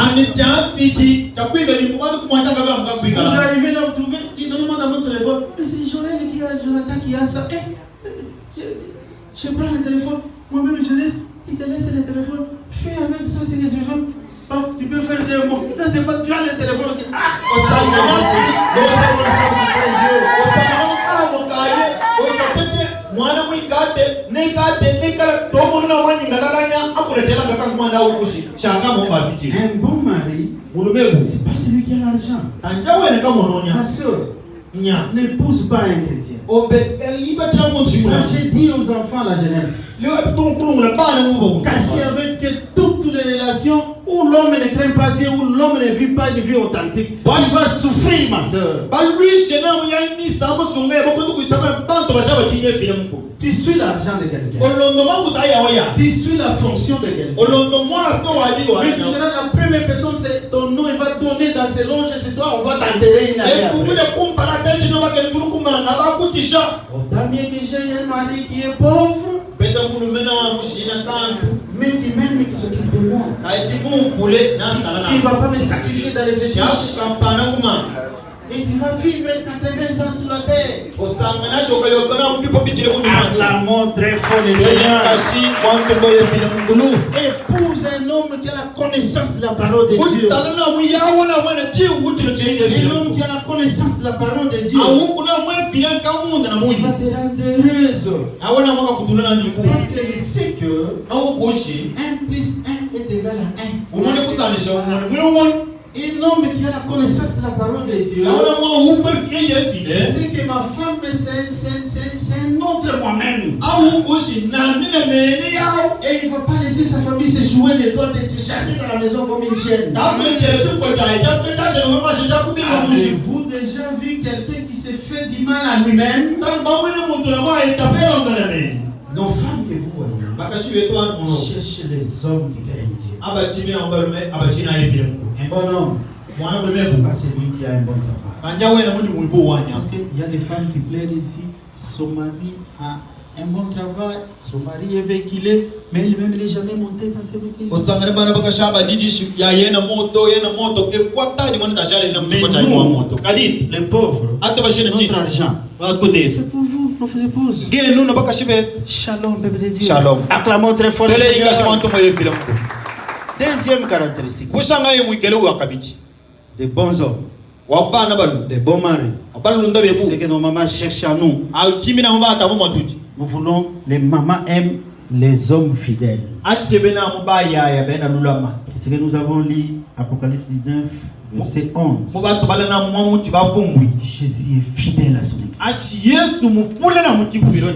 arrivez là, vous trouvez, il donne-moi dans mon téléphone. Mais c'est Joël qui a Jonathan qui a ça. Je prends le téléphone, moi-même je laisse, il te laisse le téléphone. Fais avec ça ce que tu veux. Oh, tu peux faire des mots. Non, c'est pas tu as le téléphone. Ah, un bon mari, c'est pas celui qui a l'argent. Ma soeur, n'épouse pas un chrétien. J'ai dit aux enfants la jeunesse, casser avec toutes les relations où l'homme ne craint pas Dieu, où l'homme ne vit pas une vie authentique. Tu vas souffrir, ma soeur. Tu suis l'argent de quelqu'un. Tu suis la fonction de quelqu'un. Mais tu seras la première personne, c'est ton nom, il va donner dans ses longes, c'est toi, on va t'enterrer une année après. Autant mieux que j'ai un mari qui est pauvre, mais qui même qui s'occupe de moi. Il ne va pas me sacrifier dans les fétiches. Et tu vas vivre 80 ans sur la terre. Acclamons très fort les Seigneurs. Épouse un homme qui a la connaissance de la parole de Dieu. Un homme qui a la connaissance de la parole de Dieu. Il va te rendre heureuse. Parce qu'il sait que 1 plus 1 est égal à 1. Un homme qui a la connaissance de la parole de Dieu, c'est que ma femme, c'est un autre moi-même. Et il ne faut pas laisser sa famille se jouer de toi, de te chasser dans la maison comme une chienne. Avez-vous déjà vu quelqu'un qui s'est fait du mal à lui-même? Nos femmes que vous voyez, cherchez les hommes qui craignent Dieu. Un bon homme, c'est pas celui qui a un bon travail. Parce qu'il y a des femmes qui plaident ici, son mari a un bon travail, son mari est véhiculé, mais elle-même n'est jamais montée dans ce véhicule. Les pauvres, notre argent, c'est pour vous, nos épouses. Shalom, bébé de Dieu. Shalom. Acclamons très fort le Seigneur. Deuxième caractéristique. Des bons hommes. Des bons maris. C'est que nos mamans cherchent à nous. Nous voulons, les mamans aiment les hommes fidèles. C'est ce que nous avons lu, Apocalypse 19, verset 11. Jésus est fidèle à son église.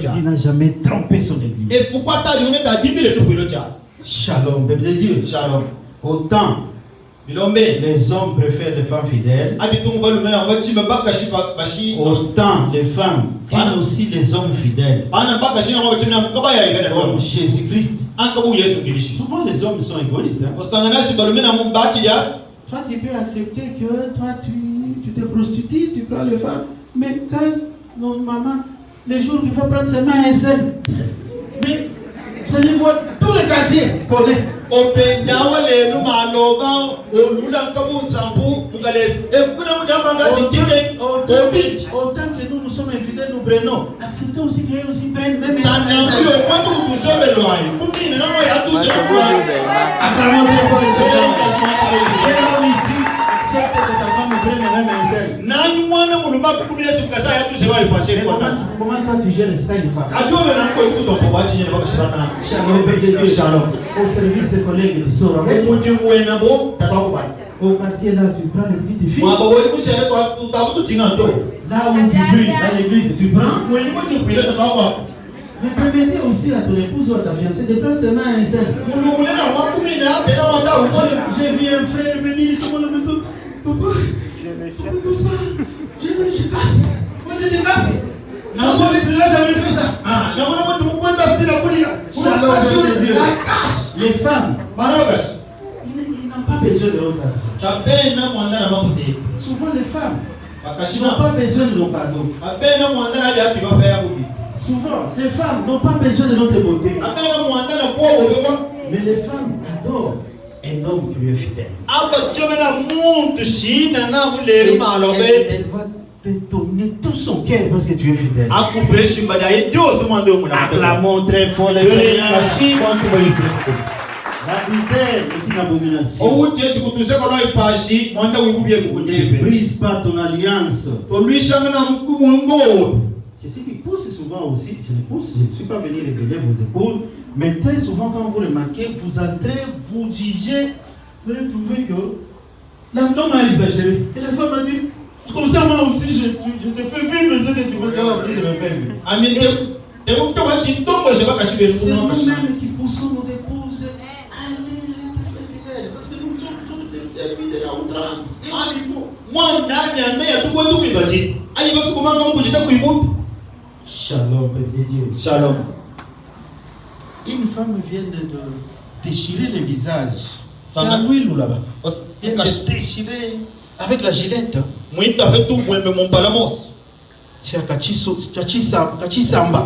Jésus n'a jamais trompé son église. Shalom, peuple de Dieu. Shalom. Autant les hommes préfèrent les femmes fidèles, autant les femmes aiment aussi les hommes fidèles. Comme Jésus-Christ. Souvent les hommes sont égoïstes. Toi tu peux accepter que toi tu te prostitues, tu prends les femmes, mais quand notre maman, les jours qu'il va prendre ses mains, elle seule. Mais vous allez voir tout le quartier. connaît. Opendawa le no maloba olula kamu sambu mugales. Efuna mudamanga sikile. Autant que nous sommes infidèles, nous prenons. Acceptez aussi qu'ils aussi prennent même. Acclamons très fort les Seigneurs. Et l'homme ici accepte que sa femme prenne même un seul. Comment toi tu gères ça une femme? Shalom, Dieu. Shalom. Au service des collègues, tu sors avec. Au quartier là, tu prends les petites filles. Là où tu pries, à l'église, tu prends. Mais permettez aussi à ton épouse ou à ta fiancée de prendre ses mains à un seul. J'ai vu un frère venir chez moi à la maison. Papa, comme ça, je casse. Moi, je décasse. Non, moi, je n'ai jamais fait ça. Shalom, Dieu. Les femmes, ils n'ont pas besoin de l'autre. Souvent, les femmes, ils n'ont pas besoin de nos cadeaux. Souvent, les femmes n'ont pas besoin de notre beauté. Mais les femmes adorent un homme qui lui est fidèle. Elle va te donner tout son cœur parce que tu es fidèle. Acclamons très fort les Seigneurs. L'adultère est une abomination. Ne brise pas ton alliance. C'est ce qui pousse souvent aussi. Je ne suis pas venu révéler vos épaules, mais très souvent, quand vous remarquez, vous entrez, vous jugez, vous allez trouver que l'homme a exagéré. Et la femme a dit, comme ça, moi aussi, je te fais vivre ce que tu veux dire de me faire vivre. C'est nous-mêmes qui poussons nos épouses à aller être fidèles. Parce que nous sommes tous des fidèles à outrance. Shalom, Père de Dieu. Shalom. Une femme vient de déchirer le visage. C'est à l'huile ou là-bas. Elle vient de déchirer avec la gilette. C'est Kachisamba.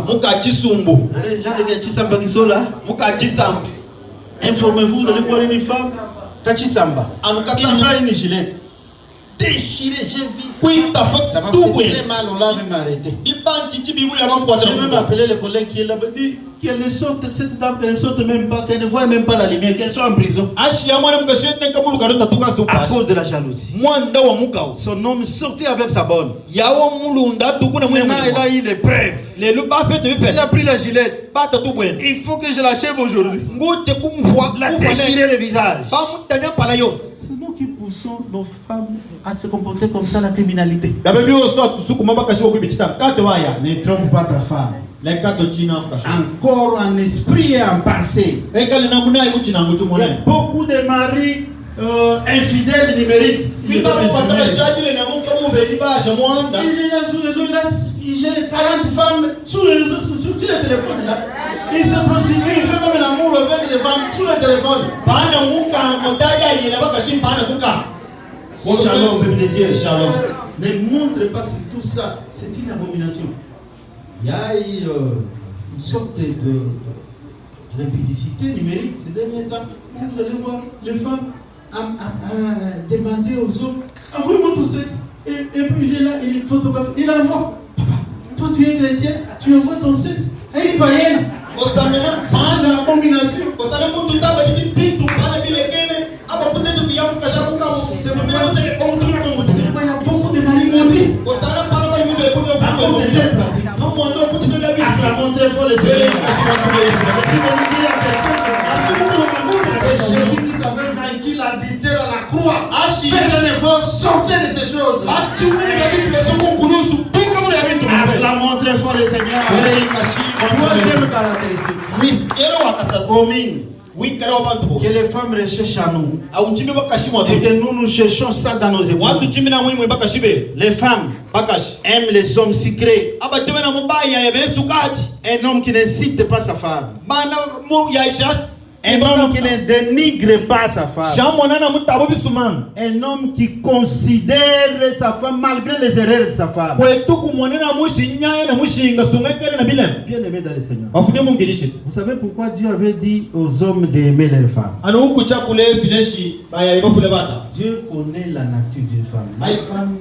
Les gens de Kachisamba qui sont là. Informez-vous, vous allez voir une femme. Kachisamba. Il prend une gilette. Déchiré, j'ai vu ça. Ça m'a fait très mal, on l'a même arrêté. J'ai même appelé le collègue qui est là-bas, dit qu'elle ne sorte, cette dame, qu'elle ne sorte même pas, qu'elle ne voit même pas la lumière, qu'elle soit en prison. À cause de la jalousie. Son homme sortait avec sa bonne. Maintenant, elle a eu les preuves. Elle a pris la gilette. Il faut que je l'achève aujourd'hui. La déchirer le visage. C'est nous qui poussons nos femmes à se comporter comme ça, la criminalité. Ne trompe pas ta femme. Encore en esprit et en pensée. Il y a beaucoup de maris infidèles numériques. Il gère 40 femmes sur les réseaux sociaux, sur les téléphones là. Il se prostitue, il fait même l'amour avec les femmes sur le téléphone. Shalom, peuple de Dieu. Shalom. Ne montre pas tout ça. C'est une abomination. Il y a eu une sorte d'impudicité numérique ces derniers temps. Vous allez voir les femmes demander aux hommes, envoie-moi ton sexe. Et puis il est là, il est photographe, il envoie. Papa, toi tu es chrétien, tu envoies ton sexe. Et il païen. C'est l'abomination. C'est pourquoi il y a beaucoup de maris maudits. Acclamons très fort les Seigneurs. Jésus-Christ avait vaincu l'adultère à la croix. Faites un effort, sortez de ces choses. Acclamons très fort les Seigneurs. Troisième caractéristique commune. Que les femmes recherchent à nous. Et que nous cherchons ça dans nos épaules. Les femmes aiment les hommes secrets. Un homme qui n'incite pas sa femme. Un homme qui ne dénigre pas sa femme. Un homme qui considère sa femme malgré les erreurs de sa femme. Bien aimé dans le Seigneur. Vous savez pourquoi Dieu avait dit aux hommes d'aimer leurs femmes? Dieu connaît la nature d'une femme. La femme,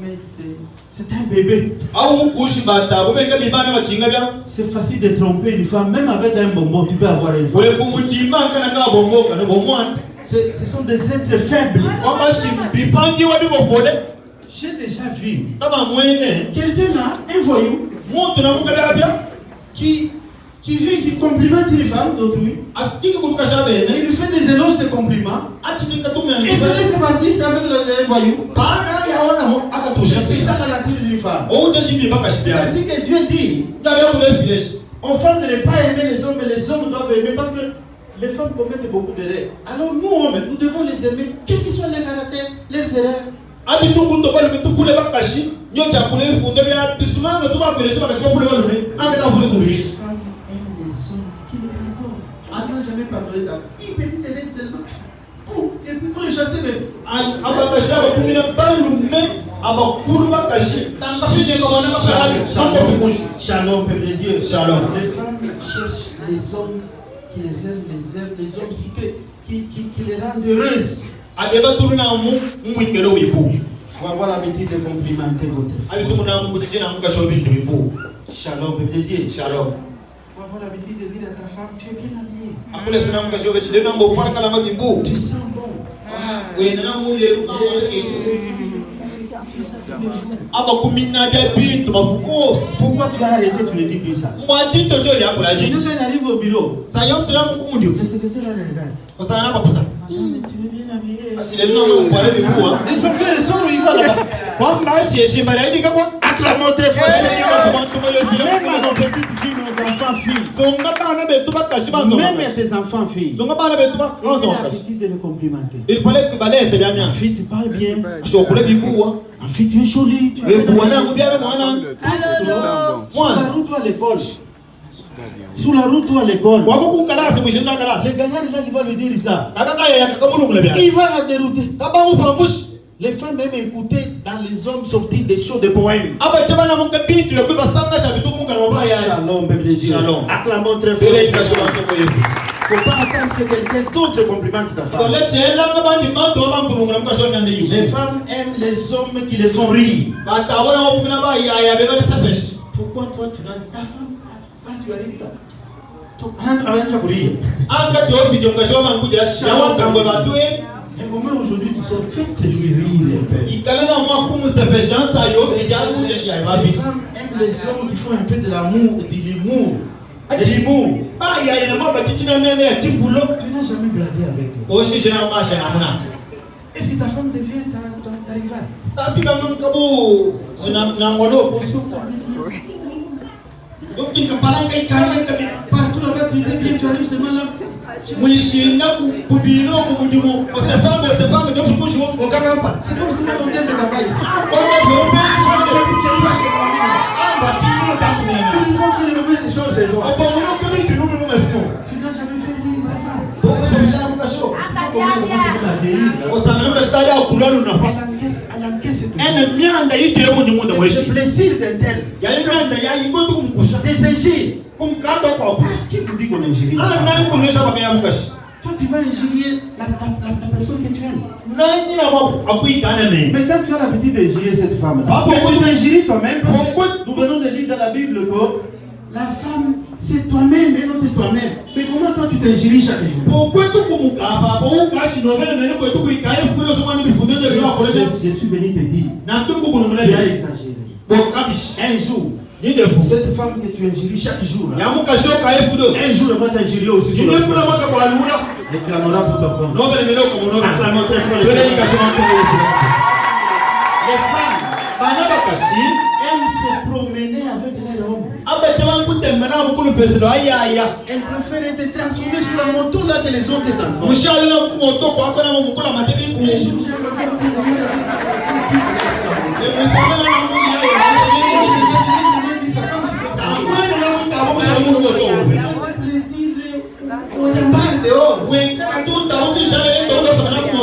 c'est un bébé. C'est facile de tromper une femme, même avec un bonbon, tu peux avoir une femme. Ce sont des êtres faibles. J'ai déjà vu quelqu'un là, un voyou, qui vient, qui complimente une femme d'autrui. Il lui fait des éloges de compliments. Et se laisse partir avec le voyou. C'est ça la nature d'une femme. C'est ainsi que Dieu dit aux femmes de ne pas aimer les hommes, mais les hommes doivent aimer parce que les femmes commettent beaucoup d'erreurs. Alors nous hommes, nous devons les aimer, quels que soient les caractères, les erreurs. Jamais pardonné ta petite erreur seulement. Et puis pour le chasser même. Shalom, peuple de Dieu. Shalom. Les femmes cherchent les hommes qui les aiment, les hommes qui les rendent heureuses. Il faut avoir l'habitude de complimenter votre femme. Shalom, peuple de Dieu. Shalom. Il faut avoir l'habitude de dire à ta femme, tu es bien habillée. Tu sens bon. Pourquoi tu vas arrêter, tu ne dis plus ça? Quand on arrive au bureau, le secrétaire le regarde. Madame, tu es bien habillée. Ils sont clairs, ils sont où ils vont là-bas. Acclamons très fort. Même à nos petites filles, nos enfants filles. Même à tes enfants filles. Il a l'habitude de les complimenter. En fille, tu parles bien. En fille, tu es jolie. Tu es sur la route ou à l'école. Sur la route ou à l'école. Le gagnant là, il va lui dire ça. Il va la dérouter. Les femmes aiment écouter dans les hommes sortis des shows de poèmes. Shalom, peuple de Dieu. Acclamons très fort. Il ne faut pas attendre que quelqu'un d'autre complimente ta femme. Les femmes aiment les hommes qui les font rire. Pourquoi toi tu n'as ta femme quand tu arrives là? Et comment aujourd'hui tu sors, faites-lui rire un peu. Les femmes aiment les hommes qui font un peu de l'amour, de l'humour. De l'humour. Tu n'as jamais blagué avec eux. Est-ce que ta femme devient ta rivale? Partout là-bas, tu étais bien, tu arrives seulement là. C'est comme si on t'aime de caca ici. Tu ne vois que les mauvaises choses, c'est toi. Tu n'as jamais fait rire ta femme. Elle encaisse tout. Le plaisir d'un tel. Des injures. Qui vous dit qu'on injurie? Toi, tu vas injurier la personne que tu aimes. Mais quand tu as l'habitude d'injurier cette femme-là, tu t'injuries toi-même. Nous venons de lire dans la Bible que la femme, c'est toi-même et non c'est toi-même. Mais comment toi tu t'injuries chaque jour? Je suis venu te dire, tu as exagéré. Un jour, cette femme que tu injuries chaque jour, là, un jour elle va t'injurier aussi. Et tu en auras pour ton compte. Acclamons très fort les femmes aiment se promener avec leur homme. Elles préfèrent être transformées sur la moto là que les autres étant. Wengine tu tarudisha ile ndio sana kwa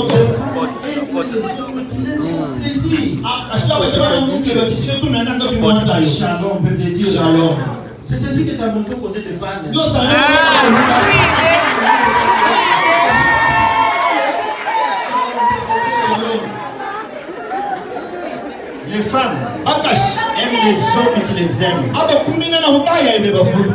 plaisir. Akasha wewe na Mungu ndio kitu tumeanza kumwanza hiyo. Shalom, peut dire Shalom. C'est ainsi que tu as montré côté de panne. Ndio sana. Les femmes Akash. aiment les hommes qui les aiment. Aba kumina na mbaya imebafuru.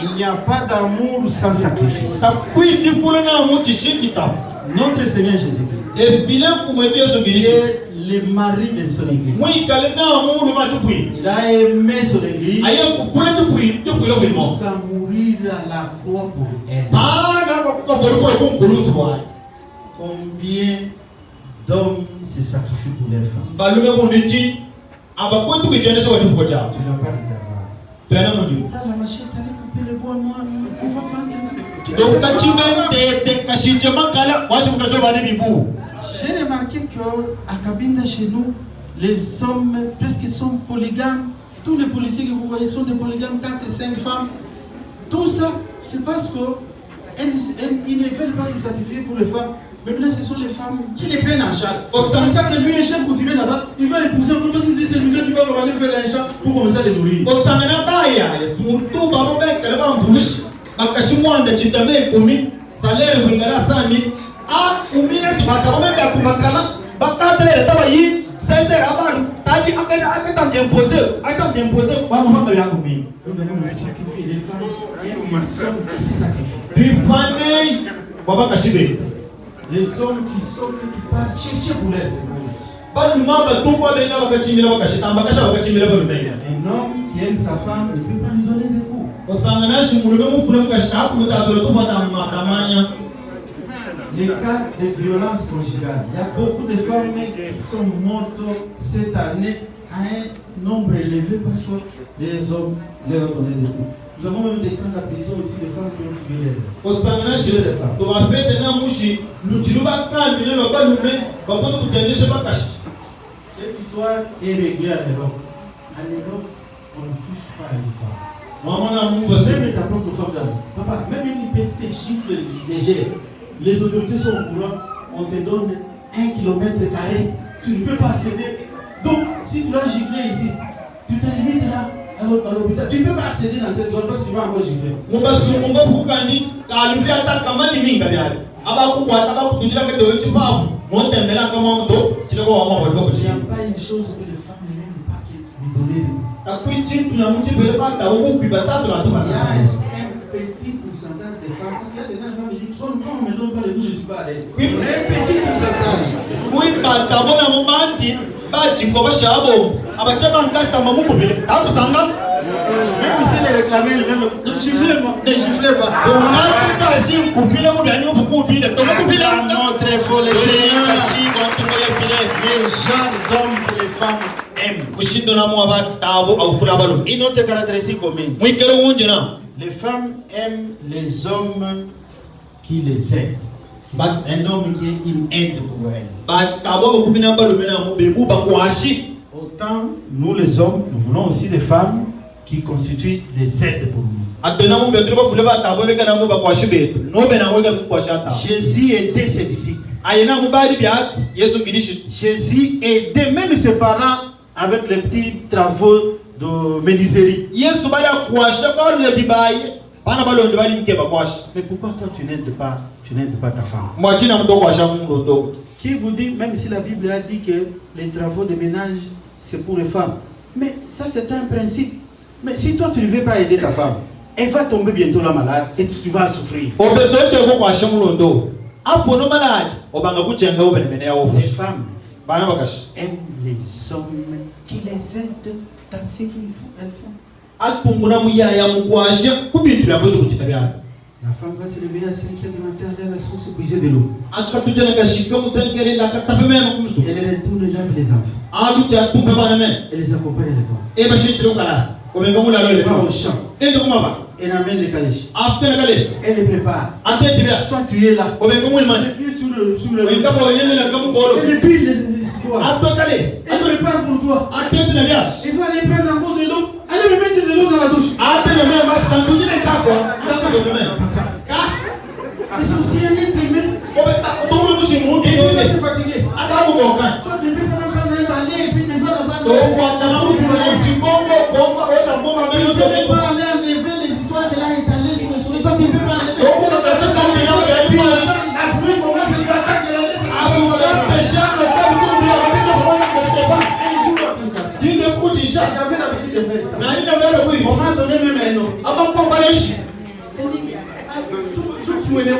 Il n'y a pas d'amour sans sacrifice. Takwiti fula na muti shikita. Notre Seigneur Jésus-Christ E bila kumwebia zungilishi. est le mari de son église. Mwikale na mundu matupwi. Il a aimé son église Aye kukula tupwi, tupwi wimo. jusqu'à mourir à la croix pour elle. Ana kwa kwa kumkulusu kwa. Combien d'hommes se sacrifient pour leurs femmes? Balume muniti aba kwetu kijendeso watu kwa jao. Tu n'as pas de savoir. Tena mundu. Là, la machette allait couper le bois noir. On va vendre. Donc kachimbe te kashije makala washi mkazo bani bibu. J'ai remarqué qu'à Kabinda, chez nous, les hommes presque sont polygames. Tous les policiers que vous voyez sont des polygames, 4 et 5 femmes. Tout ça, c'est parce qu'ils ne veulent pas se sacrifier pour les femmes. Maintenant, ce sont les femmes qui les prennent en charge. C'est comme ça que lui, un chef coutumier là-bas, il va épouser un peu parce que c'est celui-là qui va aller faire les champs pour commencer à les nourrir. Osangana baya, smurtu babo beka leba mburushi. Bakashimwanda chitame kumi, salaire wingara sami. A umina shibata wamenda kumakala. Bakatele tawa yi, sese abalu. Tadi akata m'imposer, kwa mama yangu mimi. Nous devons nous sacrifier. Les femmes aiment les hommes qui se sacrifient. Dipane baba kashibe. Les hommes qui sont et qui partent chercher pour elles. Bali mama tu kwa benga bakachimira bakashitamba kasha bakachimira balumenga. Un homme qui aime sa femme ne peut pas lui donner des coups. Osangana shimulume mufuna mukashita kumutazolo tufata madamanya. Les cas de violence conjugale. Il y a beaucoup de femmes qui sont mortes cette année à un nombre élevé parce que les hommes leur ont donné des coups. Nous avons même des cas de prison ici, des femmes qui ont tué les femmes. Osangana shimulume tubapete na mushi luchiluba kambi lelo balume bakoto kutendesha bakashi. Cette histoire est réglée à l'époque. À l'époque, on ne touche pas à une femme. Maman Mungu Même ta propre femme d'amour. Papa, même une petite chiffre légère. Les autorités sont au courant, on te donne 1 km². Tu ne peux pas accéder. Donc, si tu vas gifler ici, tu te limites là à l'hôpital. Tu ne peux pas accéder dans cette zone parce que tu vas encore gifler. Mubasumba bukani kalubya takamani minga byali. Abakukwata bakutujira kete wechipavu. Montembela kama ndo chireko wa mama bako Il n'y chiri. a pas une chose que les femmes n'aiment pas qui est lui donner des coups. Takwiti tunamuti bele bata uko kwibata tunatuma Il y a kasi. un petit pourcentage de femmes. Parce que là, c'est quand les femmes disent, oh non, mais donne pas les coups, je ne suis pas à l'aise. Un petit pourcentage. Kwibata bona mubandi bati ko bashabo. Abatema nkasta mamuko bele. Takusanga. Même si les réclamés, ne giflez pas. Zonga kasi kupile mu byanyu bukubile. Tomo kupile. La montre est folle, les Seigneur. Les gens d'hommes que les femmes aiment. Une autre caractéristique commune. Les femmes aiment les hommes qui les aiment. Un homme qui est une aide pour elles. Autant nous les hommes, nous voulons aussi des femmes qui constituent des aides pour nous. Jésus aidait ses disciples. Jésus aidait même ses parents avec les petits travaux de menuiserie. Mais pourquoi toi tu n'aides pas ta femme? Qui vous dit, même si la Bible a dit que les travaux de ménage c'est pour les femmes, mais ça c'est un principe. Mais si toi tu ne veux pas aider ta femme, elle va tomber bientôt la malade et tu vas souffrir. Les femmes aiment les hommes qui les aident dans ce qu'elles font. La femme va se réveiller à 5h du matin, elle a la source brisée de l'eau. Elle retourne lave les enfants. Elle les accompagne à l'école. Elle va au champ. Elle amène les calèches. Elle les prépare. Toi tu es là. Tu es sur le elle pile les histoires. Elle prépare pour toi. Il va aller prendre un pot de l'eau. Allez me mettre de l'eau dans la douche. Mais c'est aussi un être humain. On va pas tomber sur mon Et tu vas se fatiguer. Attends, on va. Toi, tu peux pas prendre un balai et puis tu vas là-bas. Donc, on va tu comprends, Tu ne peux pas aller enlever les histoires de là étalées sur le soleil. Toi, tu ne peux pas enlever. Donc, on va passer son bilan, La pluie commence à attaquer la laisse. à son temps péché, le temps de tomber, on va dire comment il ne pas. Un jour à Kinshasa. Il ne coûte déjà. J'avais l'habitude de faire ça. Mais il n'avait le oui. On m'a donné même un nom. Avant qu'on va ici. Elle dit, tu es où?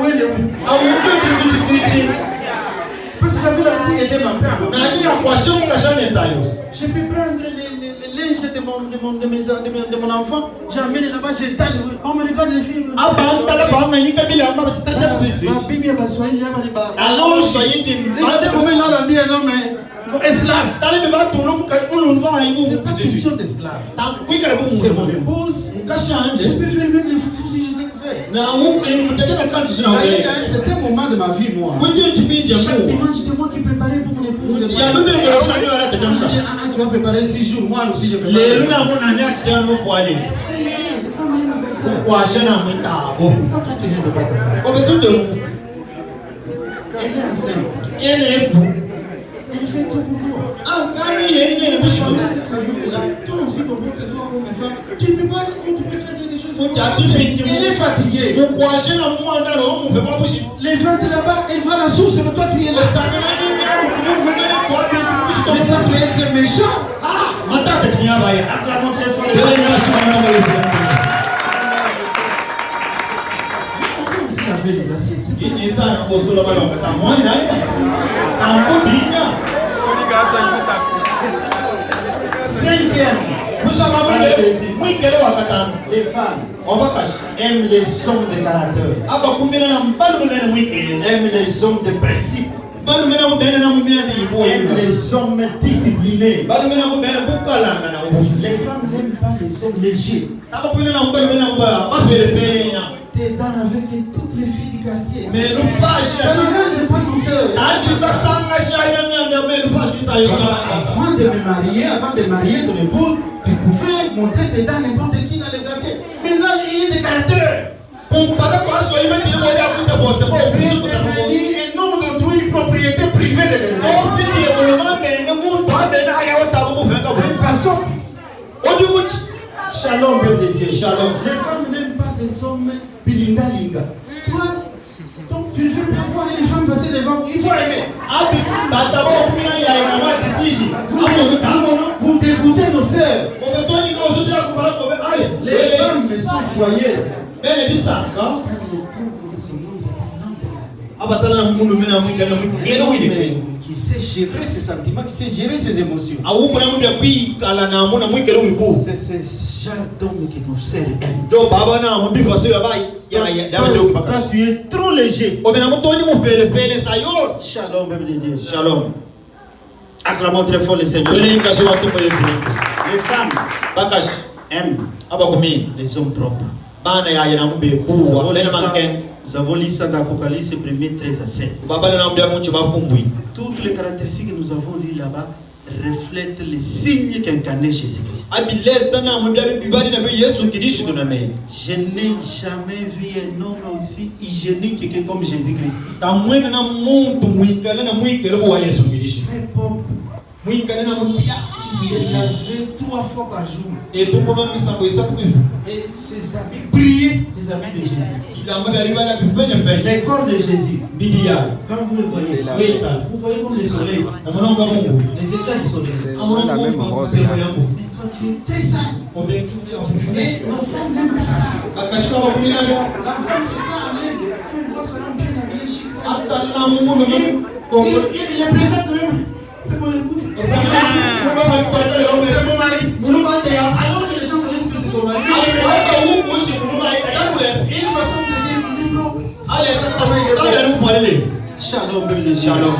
À mon peu de discuter. Parce que j'avais l'habitude d'aider ma femme. Nani na kwasho mkashane zayo. Je peux prendre les linges de mon enfant, j'emmène là-bas, j'étale. On me regarde les filles. Aba ntala ba ngani kabila ma basitata zizi. Ma bibi ya Swahili hapa ni ba. Alors shayidi Regardez comment il a dit un homme esclave. tala be ba tolo mukakulu nza ibu. C'est pas question d'esclave. Ta kwikara bu C'est mon mu. épouse. Je Mkashanje. peux faire même les fous si je sais que faire. Na wu mutata na kanti sina C'était wewe. un moment de ma vie, moi. Kunje kipindi Chaque mu. dimanche, c'est moi qui préparais pour mon épouse. Ya lumbe ngara kuna yo ala tatamka. Tu vas préparer 6 jours, moi aussi je prépare. Lelo na mona ni akitana no fwale. Les femmes aiment comme ça. Kwasha na mwitabo. Pourquoi tu ne peux pas te faire? Obesunde mu. Elle est enceinte. Yene efu. Elle fait tout pour toi. Ankani yene ne bushibo. Pendant cette période-là, toi aussi, comporte-toi comme une femme. Tu peux pas, tu peux faire des choses. Elle est fatiguée. Mukwashe na mwanda no mu pepa bushi. Les ventes là-bas, elle va à la source, mais toi tu es là. Mais ça, c'est être méchant. Ah, matata kinyaba ya. Acclamons très fort les Bele femmes. ni mashima na wewe. Comme s'il y avait des assiettes. C'est pas- Ini sana osula bala wakata mwana ya. Ambudinya. Cinquième, Mushama mwele mwikele wakata. les femmes Obakashi. aiment les hommes de caractère, Aba kumina na mbalu mena mwikele. aiment les hommes de principe, Balu mena mubena na mubena ni ibo aiment ya. les hommes disciplinés. Balu mena mubena bukala na ubushi. Les femmes n'aiment pas les hommes légers. Aba kumina na mbalu mena mubaya. Babele penya. T'es dans avec toutes les filles du quartier. Mais nous pas Ça n'arrange pas tout seul. Adi kasanga shaya na melu pashi sayo. Avant de marier ton épouse, tu pouvais montrer tes dents n'importe qui dans le quartier. Maintenant, il y a des caractères. Kumpaka kwa sho imeti mo ya kusa bosse bo Il kusa est kusa. devenu un nom d'autrui, une propriété privée de quelqu'un. O fiti e bolo mame ne muntu ade na ya wata ko fenga bo. Passons. Odi muti. Shalom, peuple de Dieu. Shalom. Les femmes n'aiment pas des hommes bilinga-linga. Toi, donc tu ne veux pas voir une femme passer devant. Il faut aimer. Abi tata bo kumina ya ina mati tiji. Vous dégoûtez nos sœurs. O be toni ko so tira kubala ko be ay. Les femmes sont joyeuses. Bene bisa ka. Quand elles trouvent que ce monde est un homme de caractère. Abatala na mundu mena mwikala mwikelo wini. Mais qui sait gérer ses sentiments, qui sait gérer ses émotions. Awu kuna mundu ya kwikala na muna mwikelo wibu. C'est ce genre d'homme que nos sœurs aiment. Do baba na mubi kwa so ya bai. Ya dawa jo kubaka. Quand tu es trop léger. O be na mutoni mu pele pele sayos. Shalom, peuple de Dieu. Shalom. Acclamons très fort le Seigneur. Wele ngasho watu kwa yefu. Les femmes Bakash aiment abakumi les hommes propres. bana ya yana mbe buwa lena manken Nous avons lu ça dans Apocalypse 1er 13 à 16. baba na mbya mucho bafumbwi Toutes les caractéristiques que nous avons lues là-bas reflètent les signes qu'incarnait Jésus-Christ. abilesta na mbya bibali na be Yesu kidishi tuname Je n'ai jamais vu un homme aussi hygiénique que comme Jésus-Christ. tamwena na muntu mwikala na mwikelo wa Yesu kidishi Très propre. mwikala na mbya Il avait 3 fois par jour. et tumbo ba misambo isaku bifu Et ses habits brillaient, les habits de Jésus. ilamba bya libala bipenya penya Les corps de Jésus. bidia Quand vous le voyez là, weta vous voyez comme le soleil, omononga Mungu les éclats du soleil. amononga Mungu sema yangu Mais toi, tu es très sale. obenkuja Et nos femmes n'aiment pas ça. akashika bakumi na bya La femme, c'est ça à l'aise. Quand elle voit son homme bien habillé, chic, ça. hata na Mungu Il est présent même. C'est mon époux. C'est mon mari. Alors que les gens connaissent que c'est ton mari. Une façon de dire, il est propre. Shalom, peuple de Dieu. Shalom.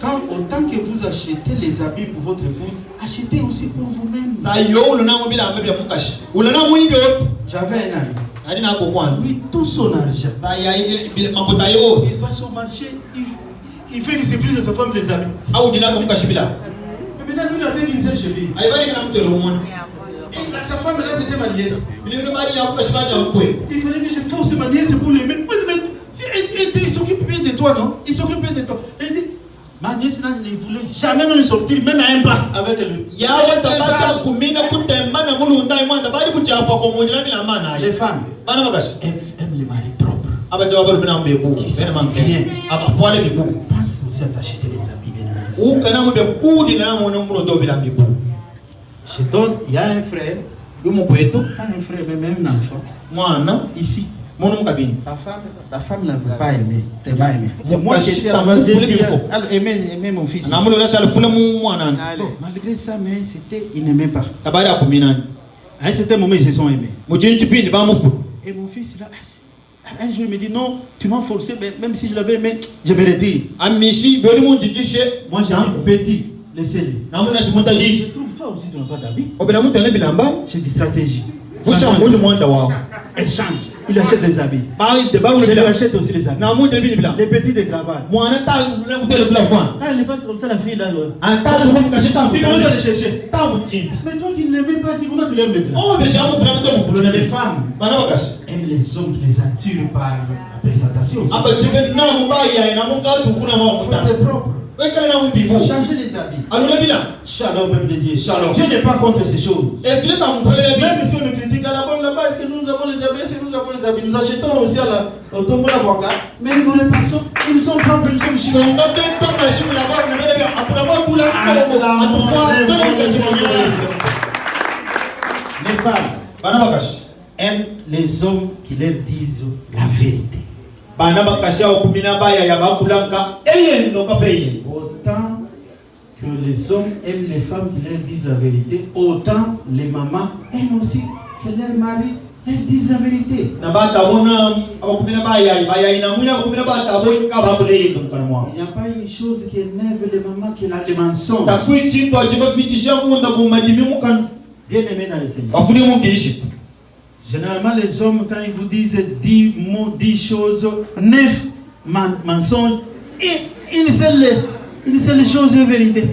Quand autant que vous achetez les habits pour votre épouse, achetez aussi pour vous-même. J'avais un ami. Lui, tout son argent. Il va sur le marché, il fait discipline de sa femme les habits. Mais maintenant, lui, il a fait une seule chemise. Et sa femme, là, c'était ma nièce. Il fallait que je force ma nièce pour les mettre. Il s'occupait de toi, non? Il s'occupait de toi. Il dit, ma nièce là ne voulait jamais même sortir, même à un pas avec lui. Les femmes aiment les maris propres. Qui s'habillent bien. Pense aussi à t'acheter des habits bien. Je donne, il y a un frère, même un enfant. Ici. Ta femme ne veut pas aimer. T'es pas aimé. C'est moi qui étais avant. Elle aimait mon fils. Malgré ça, mais il n'aimait pas. À un certain moment, ils se sont aimés. Et mon fils, là, un jour, il me dit non, tu m'as forcé, mais même si je l'avais aimé, je me retire. Moi, j'ai un petit, laissez-le. Je trouve toi aussi, tu n'as pas d'habit. J'ai des stratégies. Elle change. Il achète des habits. Je lui achète aussi les habits. Les petits de cravates. Quand elle n'est pas comme ça, la fille là. Il commence à les chercher. Mais toi qui ne l'aimais pas, comment tu l'aimes maintenant? Les femmes aiment les hommes qui les attirent par la présentation. Il faut être propre. Il faut changer les habits. Shalom, peuple de Dieu. Dieu n'est pas contre ces choses. Même si on me critique à la bonne là-bas, est-ce que nous avons les habits? Est-ce que nous avons les habits? Nous achetons aussi au tombeau la boca. Mais nous les passons. Ils sont propres, ils sont chinois. Les femmes aiment les hommes qui leur disent la vérité. Autant que les hommes aiment les femmes qui leur disent la vérité, autant les mamans aiment aussi que leurs maris leur disent la vérité. Il n'y a pas une chose qui énerve les mamans qui a les mensonges. Bien aimé dans le Seigneur. Généralement, les hommes, quand ils vous disent 10 mots, 10 choses, 9 mensonges, et une seule chose de vérité.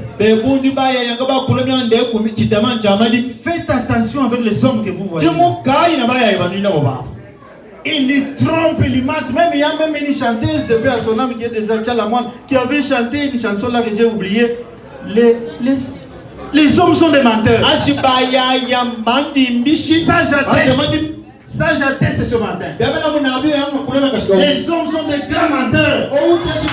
Faites attention avec les hommes que vous voyez. Il les trompe, il les mate. Même il y a même une chanteuse, à son âme qui est des Zachal Lamoine, qui avait chanté une chanson là que j'ai oubliée. Les hommes sont des menteurs. Ça, j'atteste ce matin. Les hommes sont des grands menteurs. Ils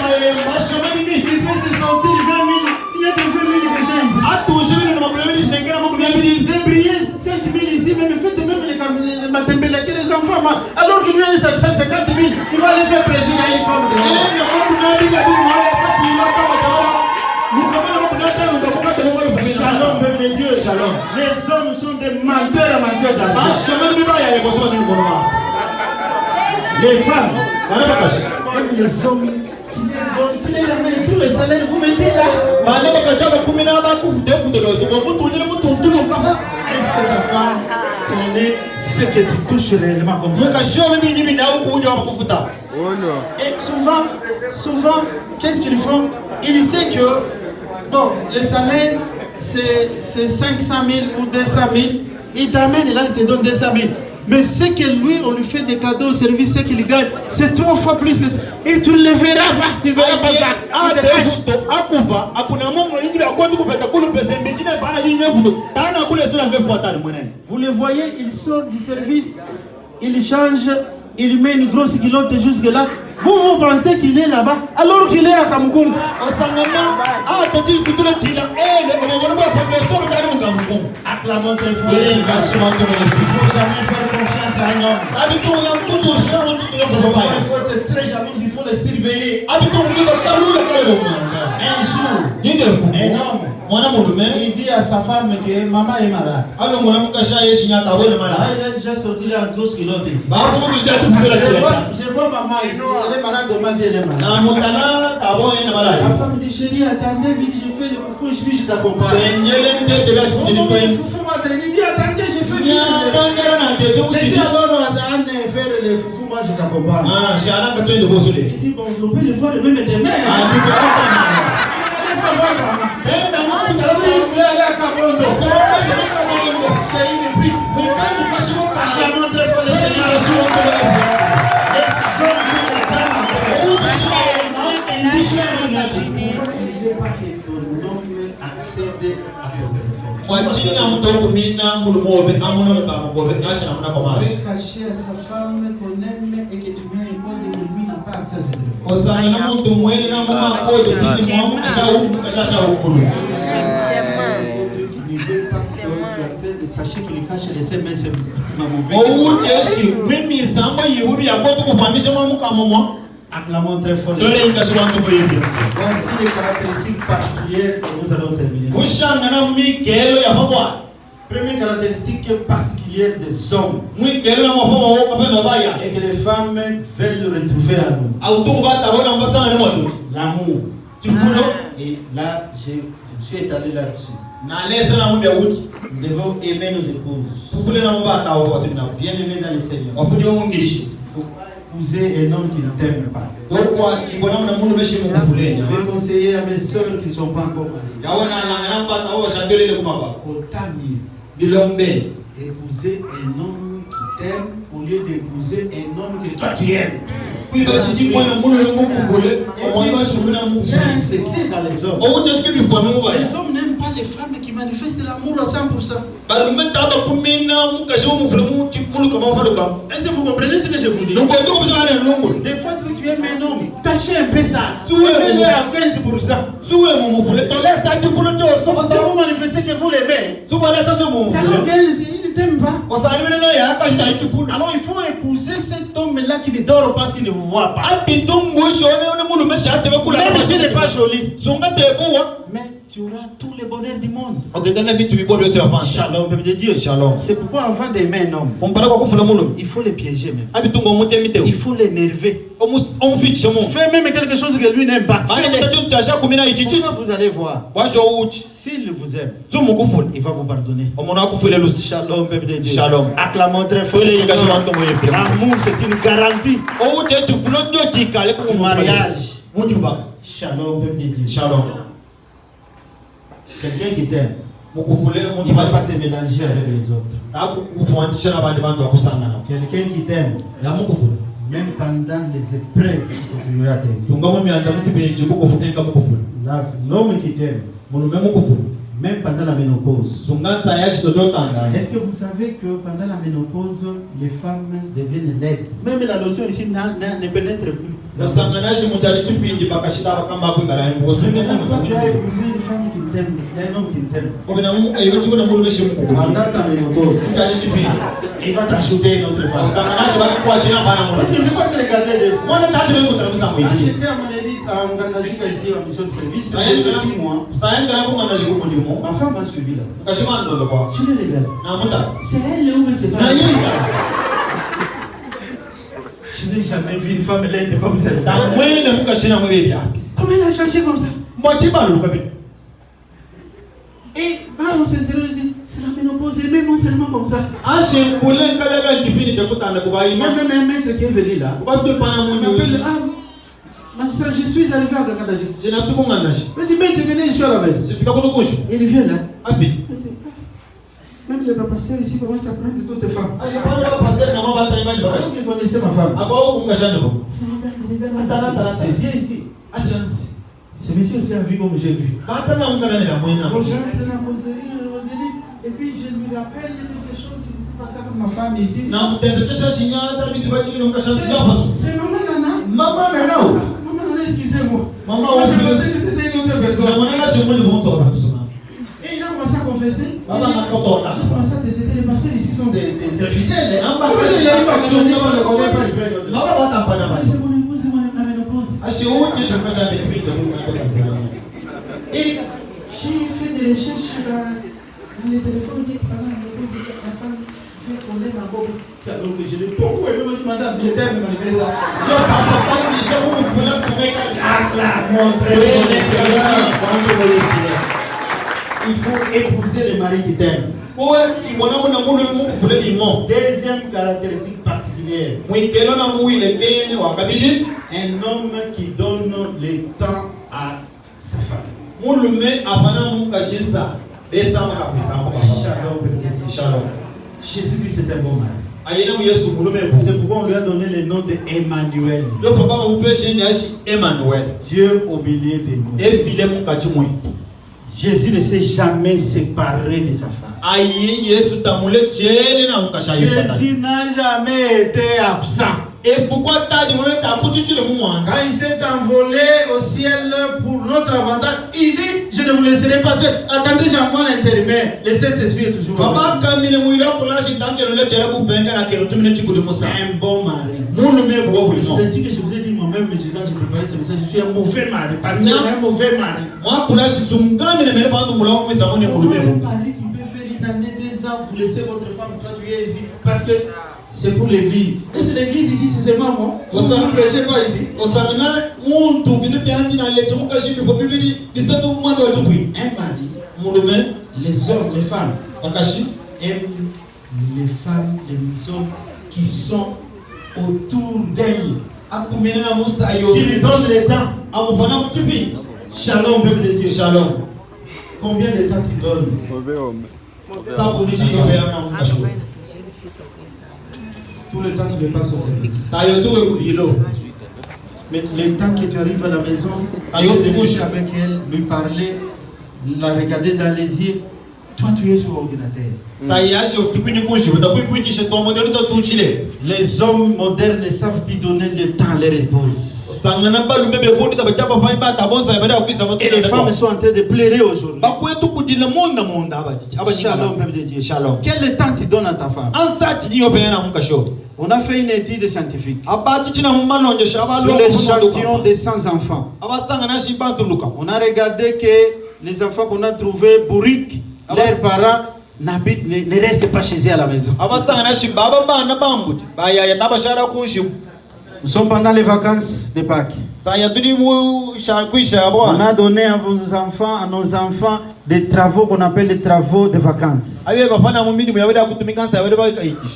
peuvent te sortir 20 000. S'il y a des 20 000 déjà ici. Des brillants 5 000 ici, mais faites même les matembelés, les enfants. Alors qu'il lui a 50 000, il va les faire plaisir à une femme de Shalom, peuple de Dieu. Shalom. Les hommes sont des menteurs d'argent. Les femmes aiment les hommes qui les ramènent tous les salaires. Vous mettez là. Est-ce que ta femme connaît ce que tu touches réellement comme ça? Et souvent, qu'est-ce qu'ils font? Ils savent que bon, le salaire c'est 500 000 ou 200 000. Il t'amène et là il te donne 200 000. Mais ce que lui, on lui fait des cadeaux au service, ce qu'il gagne, c'est 3 fois plus que ça. Et tu ne le verras pas, tu ne verras pas ça. Vous le voyez, il sort du service, il change, il met une grosse culotte jusque là. Vous pensez qu'il est là-bas alors qu'il est à Kamukungu. Acclamons très fort. Il ne faut jamais faire confiance à un homme. Il faut être très jaloux, il faut le surveiller. Un jour, un homme, il dit à sa femme que maman est malade. Il a déjà sorti là en grosse culotte ici. Je vois maman, elle est malade, demain elle est malade. La femme dit chérie, attendez, vite, je fais le foufou, je t'accompagne. Il dit attendez, je fais vite. Laissez alors Anne faire le foufou, moi je t'accompagne. Il dit bon, on peut le voir le même demain. C'est une pique. Acclamons très fort le Seigneur. Les hommes sont des grands Wachini na mtu kumina mulumobe amuna mukamobe asha namna kwa maji. Cacher à sa femme qu'on aime et que tu mets un code et lui n'a pas accès à ses téléphones. Osana na mtu mwene na mama kodo pili mwamu kasha ukulu. Sachez qu'il cache les SMS mauvais. Ouche si wimi samba yiwubi yakoto kufamisha mwamu kamomwa. Acclamons très fort. Voici les caractéristiques particulières que nous allons terminer. Première caractéristique particulière des hommes et que les femmes veulent retrouver à nous. L'amour. Et là, je suis étalé là-dessus. Nous devons aimer nos épouses. Bien aimer dans le Seigneur. Il faut épouser un homme qui ne t'aime pas. Je vais conseiller à mes soeurs qui ne sont pas encore mariées. Épouser un homme qui t'aime au lieu d'épouser un homme que toi tu aimes. Il y a un secret dans les hommes. Les hommes n'aiment pas les femmes qui manifestent l'amour à 100%. Est-ce que vous comprenez ce que je vous dis? Des fois, si tu aimes un homme, cachez un peu ça. Aimez-le à 15%. Si vous manifestez que vous l'aimez, ça ne t'aime pas. Alors il faut épouser cet homme-là qui ne dort pas s'il ne vous voit pas. Même s'il n'est pas joli. Mais tu auras tous les bonheurs du monde. Shalom, peuple de Dieu. Shalom. C'est pourquoi avant d'aimer un homme, il faut le piéger même. Il faut l'énerver. Fais même quelque chose que lui n'aime pas. Vous allez voir. S'il vous aime, il va vous pardonner. Shalom, peuple de Dieu. Shalom. Acclamons très fort. L'amour, c'est une garantie. Mariage. Shalom, peuple de Dieu. Shalom. Quelqu'un qui t'aime, il ne va pas te mélanger avec les autres. Quelqu'un qui t'aime, même pendant les épreuves, il continuera à t'aimer. L'homme qui t'aime, même pendant la ménopause. Est-ce que vous savez que pendant la ménopause, les femmes deviennent laides? Même la lotion ici ne pénètre plus. Mais maintenant, tu as épousé une femme qui t'aime, un homme qui t'aime. Pendant ta ménopause, il va t'ajouter une autre femme. Parce qu'il ne faut pas te regarder de fois. J'étais à mon élite à Ngandajika ici en mission de service. J'ai 6 mois. Ma femme m'a suivi là. Je l'ai regardé. C'est elle ou c'est pas elle? Je n'ai jamais vu une femme laide comme ça. Comment elle a changé comme ça? Et on s'intéresse, c'est la ménopause, et même seulement comme ça. Il y a même un maître qui est venu là. Magistrat, je suis arrivé à Gagadaji. Il dit, maître, venez, je suis à la maison. Il vient là. Même le pasteur ici commence à prendre toutes les femmes. Je connaissais ma femme. C'est monsieur aussi a vu comme j'ai vu. Et puis je lui rappelle quelque chose qui s'est passé avec ma femme ici. C'est maman Nana. Maman Nana, excusez-moi. Je pensais que c'était une autre personne. Et il a commencé à confesser. Il a commencé à t'aider. Les pasteurs ici sont des infidèles. Je n'arrive pas à confesser, on ne connaît pas le père. C'est mon épouse, c'est ma ménopause. Et j'ai fait des recherches dans les téléphones. La femme fait qu'on aime encore. C'est alors que je l'ai beaucoup aimé, madame. Je t'aime malgré ça. Il faut épouser les maris qui t'aiment. Deuxième caractéristique particulière. Un homme qui donne le temps à sa femme. Shalom. Jésus-Christ est un bon mari. C'est pourquoi on lui a donné le nom de Emmanuel. Dieu au milieu de nous. Jésus ne s'est jamais séparé de sa femme. Jésus n'a jamais été absent. Et pourquoi quand il s'est envolé au ciel pour notre avantage, il dit, je ne vous laisserai pas seul. Attendez, j'envoie l'intérimaire. Le Saint-Esprit est toujours là. Un bon mari. C'est ainsi que je vous ai dit moi-même, mais quand je préparais ce message, je suis un mauvais mari. Parce que je suis un mauvais mari. Un mari qui peut faire une année, 2 ans, vous laissez votre femme quand tu es ici. Parce que c'est pour l'église. Et c'est l'église ici, c'est seulement moi. Vous ne prêchez pas ici. Un mari, les hommes, les femmes, aiment les femmes, les hommes qui sont autour d'elle. Qui lui donnent le temps. Shalom, peuple de Dieu. Shalom. Combien de temps tu donnes? Tout le temps tu dépasses au service. Mais le temps que tu arrives à la maison, tu couches avec elle, lui parler, la regarder dans les yeux, toi tu es sur l'ordinateur. Les hommes modernes ne savent plus donner le temps à leur épouse. Et les femmes sont en train de pleurer aujourd'hui. Shalom, peuple de Dieu. Shalom. Quel temps tu donnes à ta femme? On a fait une étude scientifique sur l'échantillon des 100 enfants. On a regardé que les enfants qu'on a trouvés bourriques, leurs parents ne restent pas chez eux à la maison. Nous sommes pendant les vacances de Pâques. On a donné à nos enfants des travaux qu'on appelle les travaux de vacances.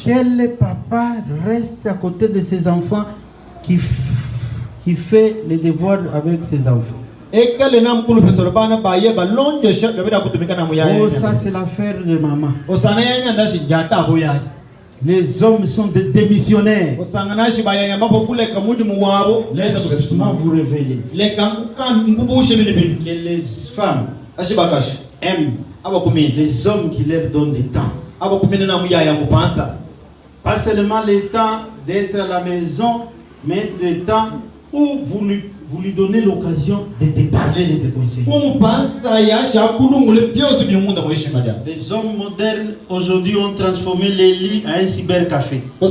Quel papa reste à côté de ses enfants qui fait les devoirs avec ses enfants? Oh, ça c'est l'affaire de maman. Les hommes sont des démissionnaires. Laissez-moi vous révéler que les femmes aiment les hommes qui leur donnent du temps. Pas seulement le temps d'être à la maison, mais le temps où vous lui donnez l'occasion de te parler, de te conseiller. Les hommes modernes aujourd'hui ont transformé les lits en un cybercafé. J'ai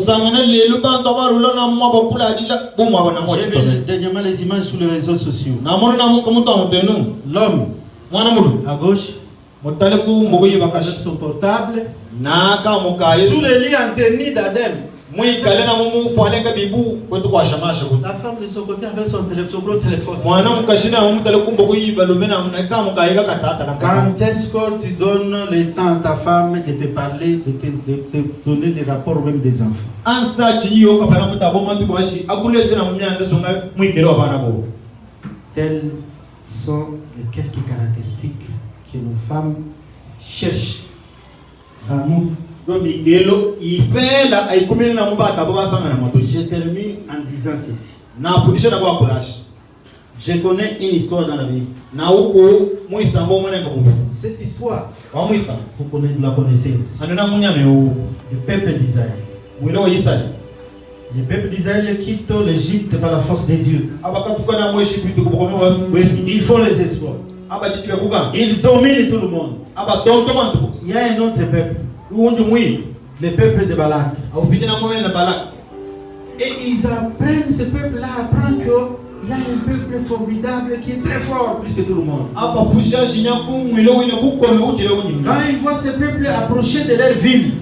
vu dernièrement les images sur les réseaux sociaux. L'homme à gauche avec son portable sous le lit en tenue d'Adam. La femme de son côté avec son gros téléphone. Quand est-ce que tu donnes le temps à ta femme de te parler, de te donner les rapports même des enfants? Telles sont les quelques caractéristiques que nos femmes cherchent dans nous. Je termine en disant ceci. Je connais une histoire dans la Bible. Cette histoire, vous la connaissez aussi. Le peuple d'Israël. Le peuple d'Israël quitte l'Égypte par la force de Dieu. Ils font les exploits. Ils dominent tout le monde. Il y a un autre peuple. Le peuple de Balak. Et ils apprennent, ce peuple-là apprend qu'il y a un peuple formidable qui est très fort plus que tout le monde. Quand ils voient ce peuple approcher de leur ville,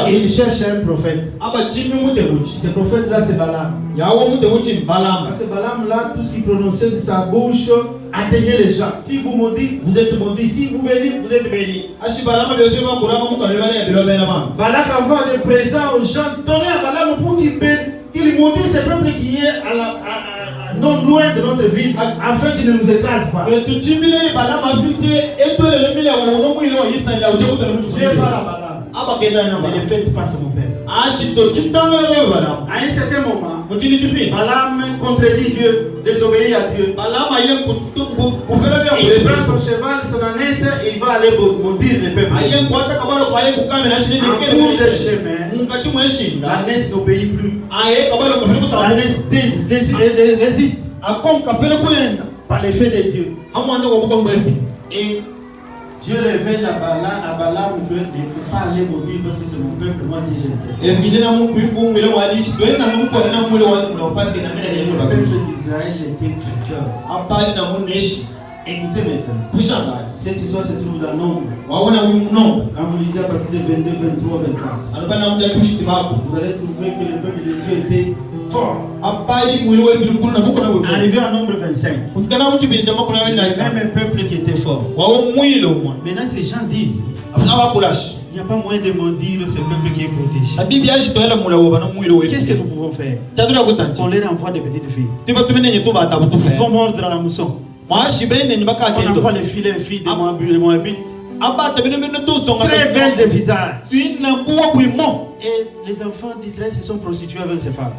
ils cherchent un prophète. Ce prophète-là, c'est Balaam. Parce que Balaam-là, tout ce qu'il prononçait de sa bouche atteignait les gens. Si vous maudissez, vous êtes maudits. Si vous bénissez, vous êtes bénis. Balak envoie des présents aux gens. Donnez à Balaam pour qu'il maudisse ce peuple qui est non loin de notre ville, afin qu'il ne nous écrase pas. Je parle à Balaam. Ne le faites pas, c'est mon père. À un certain moment, Balaam contredit Dieu, désobéit à Dieu. Il prend son cheval, son ânesse et il va aller maudire le peuple. En cours de chemin, l'ânesse n'obéit plus. L'ânesse résiste par l'effet de Dieu. Et Dieu révèle à Balaam qu'il ne faut pas aller maudire parce que c'est mon peuple, moi dit je t'aime. Le peuple d'Israël était vainqueur. Écoutez maintenant. Cette histoire se trouve dans Nombre. Quand vous lisez à partir de 22, 23, 24, vous allez trouver que le peuple de Dieu était fort. Arrivé à Nombre 25, le même peuple qui était fort. Maintenant, ces gens disent il n'y a pas moyen de maudire ce peuple qui est protégé. Qu'est-ce que nous pouvons faire? On leur envoie des petites filles. Ils vont mordre à la mousson. On envoie les filles des Moabites. Très belles de visage. Et les enfants d'Israël se sont prostitués avec ces femmes.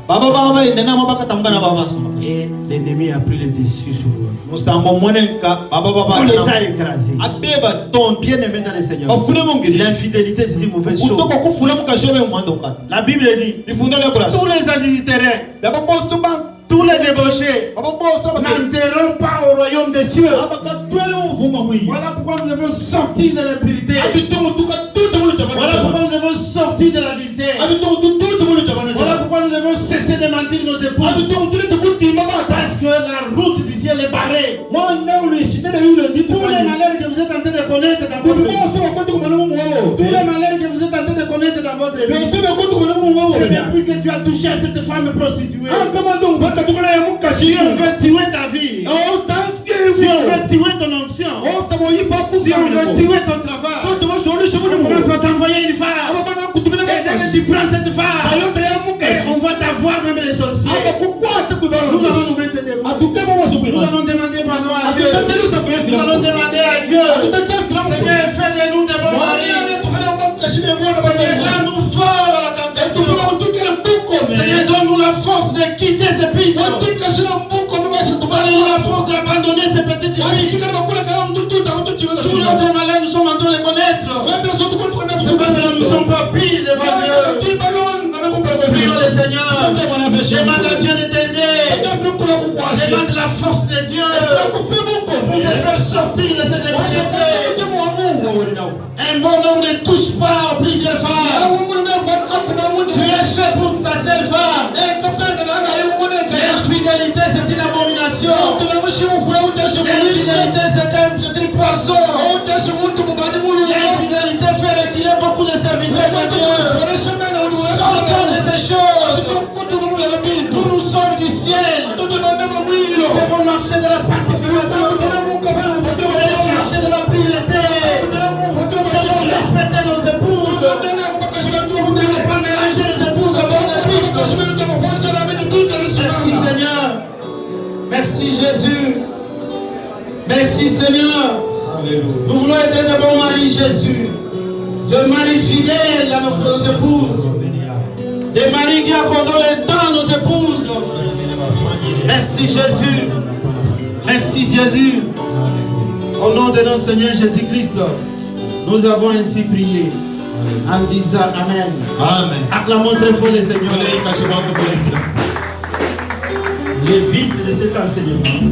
Et l'ennemi a pris le dessus sur eux. On les a écrasés. Bien aimés dans le Seigneur. L'infidélité, c'est une mauvaise chose. La Bible dit tous les adultères, tous les débauchés n'entreront pas au royaume des cieux. Voilà pourquoi nous devons sortir de l'impunité. Voilà pourquoi nous devons sortir de l'adultère. Voilà pourquoi nous devons cesser de mentir nos épouses. Parce que la route du ciel est barrée. Tous les malheurs que vous êtes en train de connaître dans votre vie, tous les malheurs que vous êtes en train de connaître dans votre vie, c'est depuis que tu as touché à cette femme prostituée. Si on veut tuer ta vie, si on veut tuer ton onction, si on veut tuer ton travail, on commence par t'envoyer une femme. Et dès que tu prends cette femme, on va t'avoir même les sorciers. Nous allons nous mettre debout. Nous allons demander pardon à Dieu. Nous allons demander à Dieu. Seigneur, fais de nous des bons maris. Seigneur, rends-nous forts à la tentation. Seigneur, donne-nous la force de quitter ce pit. Donne-nous la force d'abandonner ces petites filles. Tous notre malheur, nous sommes en train de connaître. C'est parce que nous ne sommes pas pires devant Dieu. Prions le Seigneur. Demande à Dieu de t'aider. Demande la force de Dieu pour te faire sortir de ces épidémies. Un bon homme ne touche pas plusieurs femmes. Tu es fait pour ta seule femme. L'infidélité, c'est une abomination. L'infidélité, c'est un petit poison. L'infidélité fait retirer beaucoup de serviteurs de Dieu. Sortons de ces choses. Nous nous sommes du ciel. Nous devons marcher de la sanctification. Nous devons marcher de la pureté. Nous devons respecter nos épouses. Nous ne devons pas mélanger les épouses avec les filles. Merci Seigneur. Merci Jésus. Merci Seigneur. Nous voulons être de bons maris, Jésus. De maris fidèles à nos épouses. Des maris qui accordent le temps à nos épouses. Merci Jésus. Merci Jésus. Au nom de notre Seigneur Jésus-Christ, nous avons ainsi prié. En disant Amen. Amen. Acclamons très fort le Seigneur. Le but de cet enseignement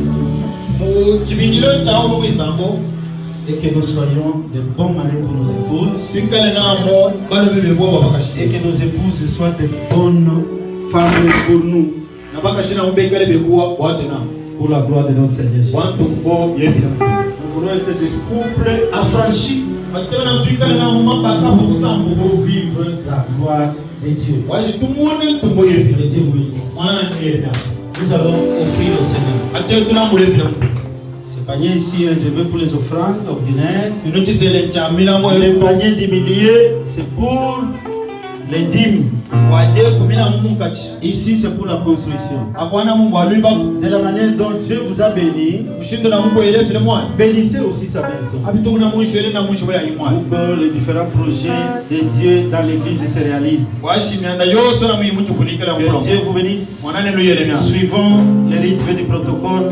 et que nous soyons de bons maris pour nos épouses et que nos épouses soient de bonnes femmes pour nous, pour la gloire de notre Seigneur Jésus. Nous voulons être des couples affranchis pour vivre la gloire de Dieu. Nous allons offrir au Seigneur. Ce panier ici est réservé pour les offrandes ordinaires. Le panier des milliers, c'est pour les dîmes. Ici, c'est pour la construction. De la manière dont Dieu vous a béni, bénissez aussi sa maison. Pour que les différents projets de Dieu dans l'église se réalisent. Que Dieu vous bénisse. Suivons les rythmes du protocole.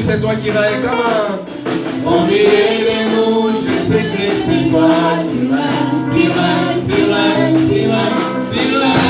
C'est toi qui règnes, comment? Au milieu de nous, Jésus-Christ, c'est toi qui règnes, tu règnes, tu règnes, tu règnes, tu règnes.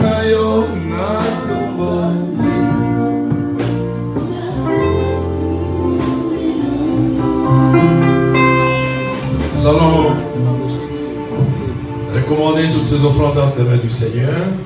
na yo na nzombo. Nous allons recommander toutes ces offrandes entre les mains du Seigneur.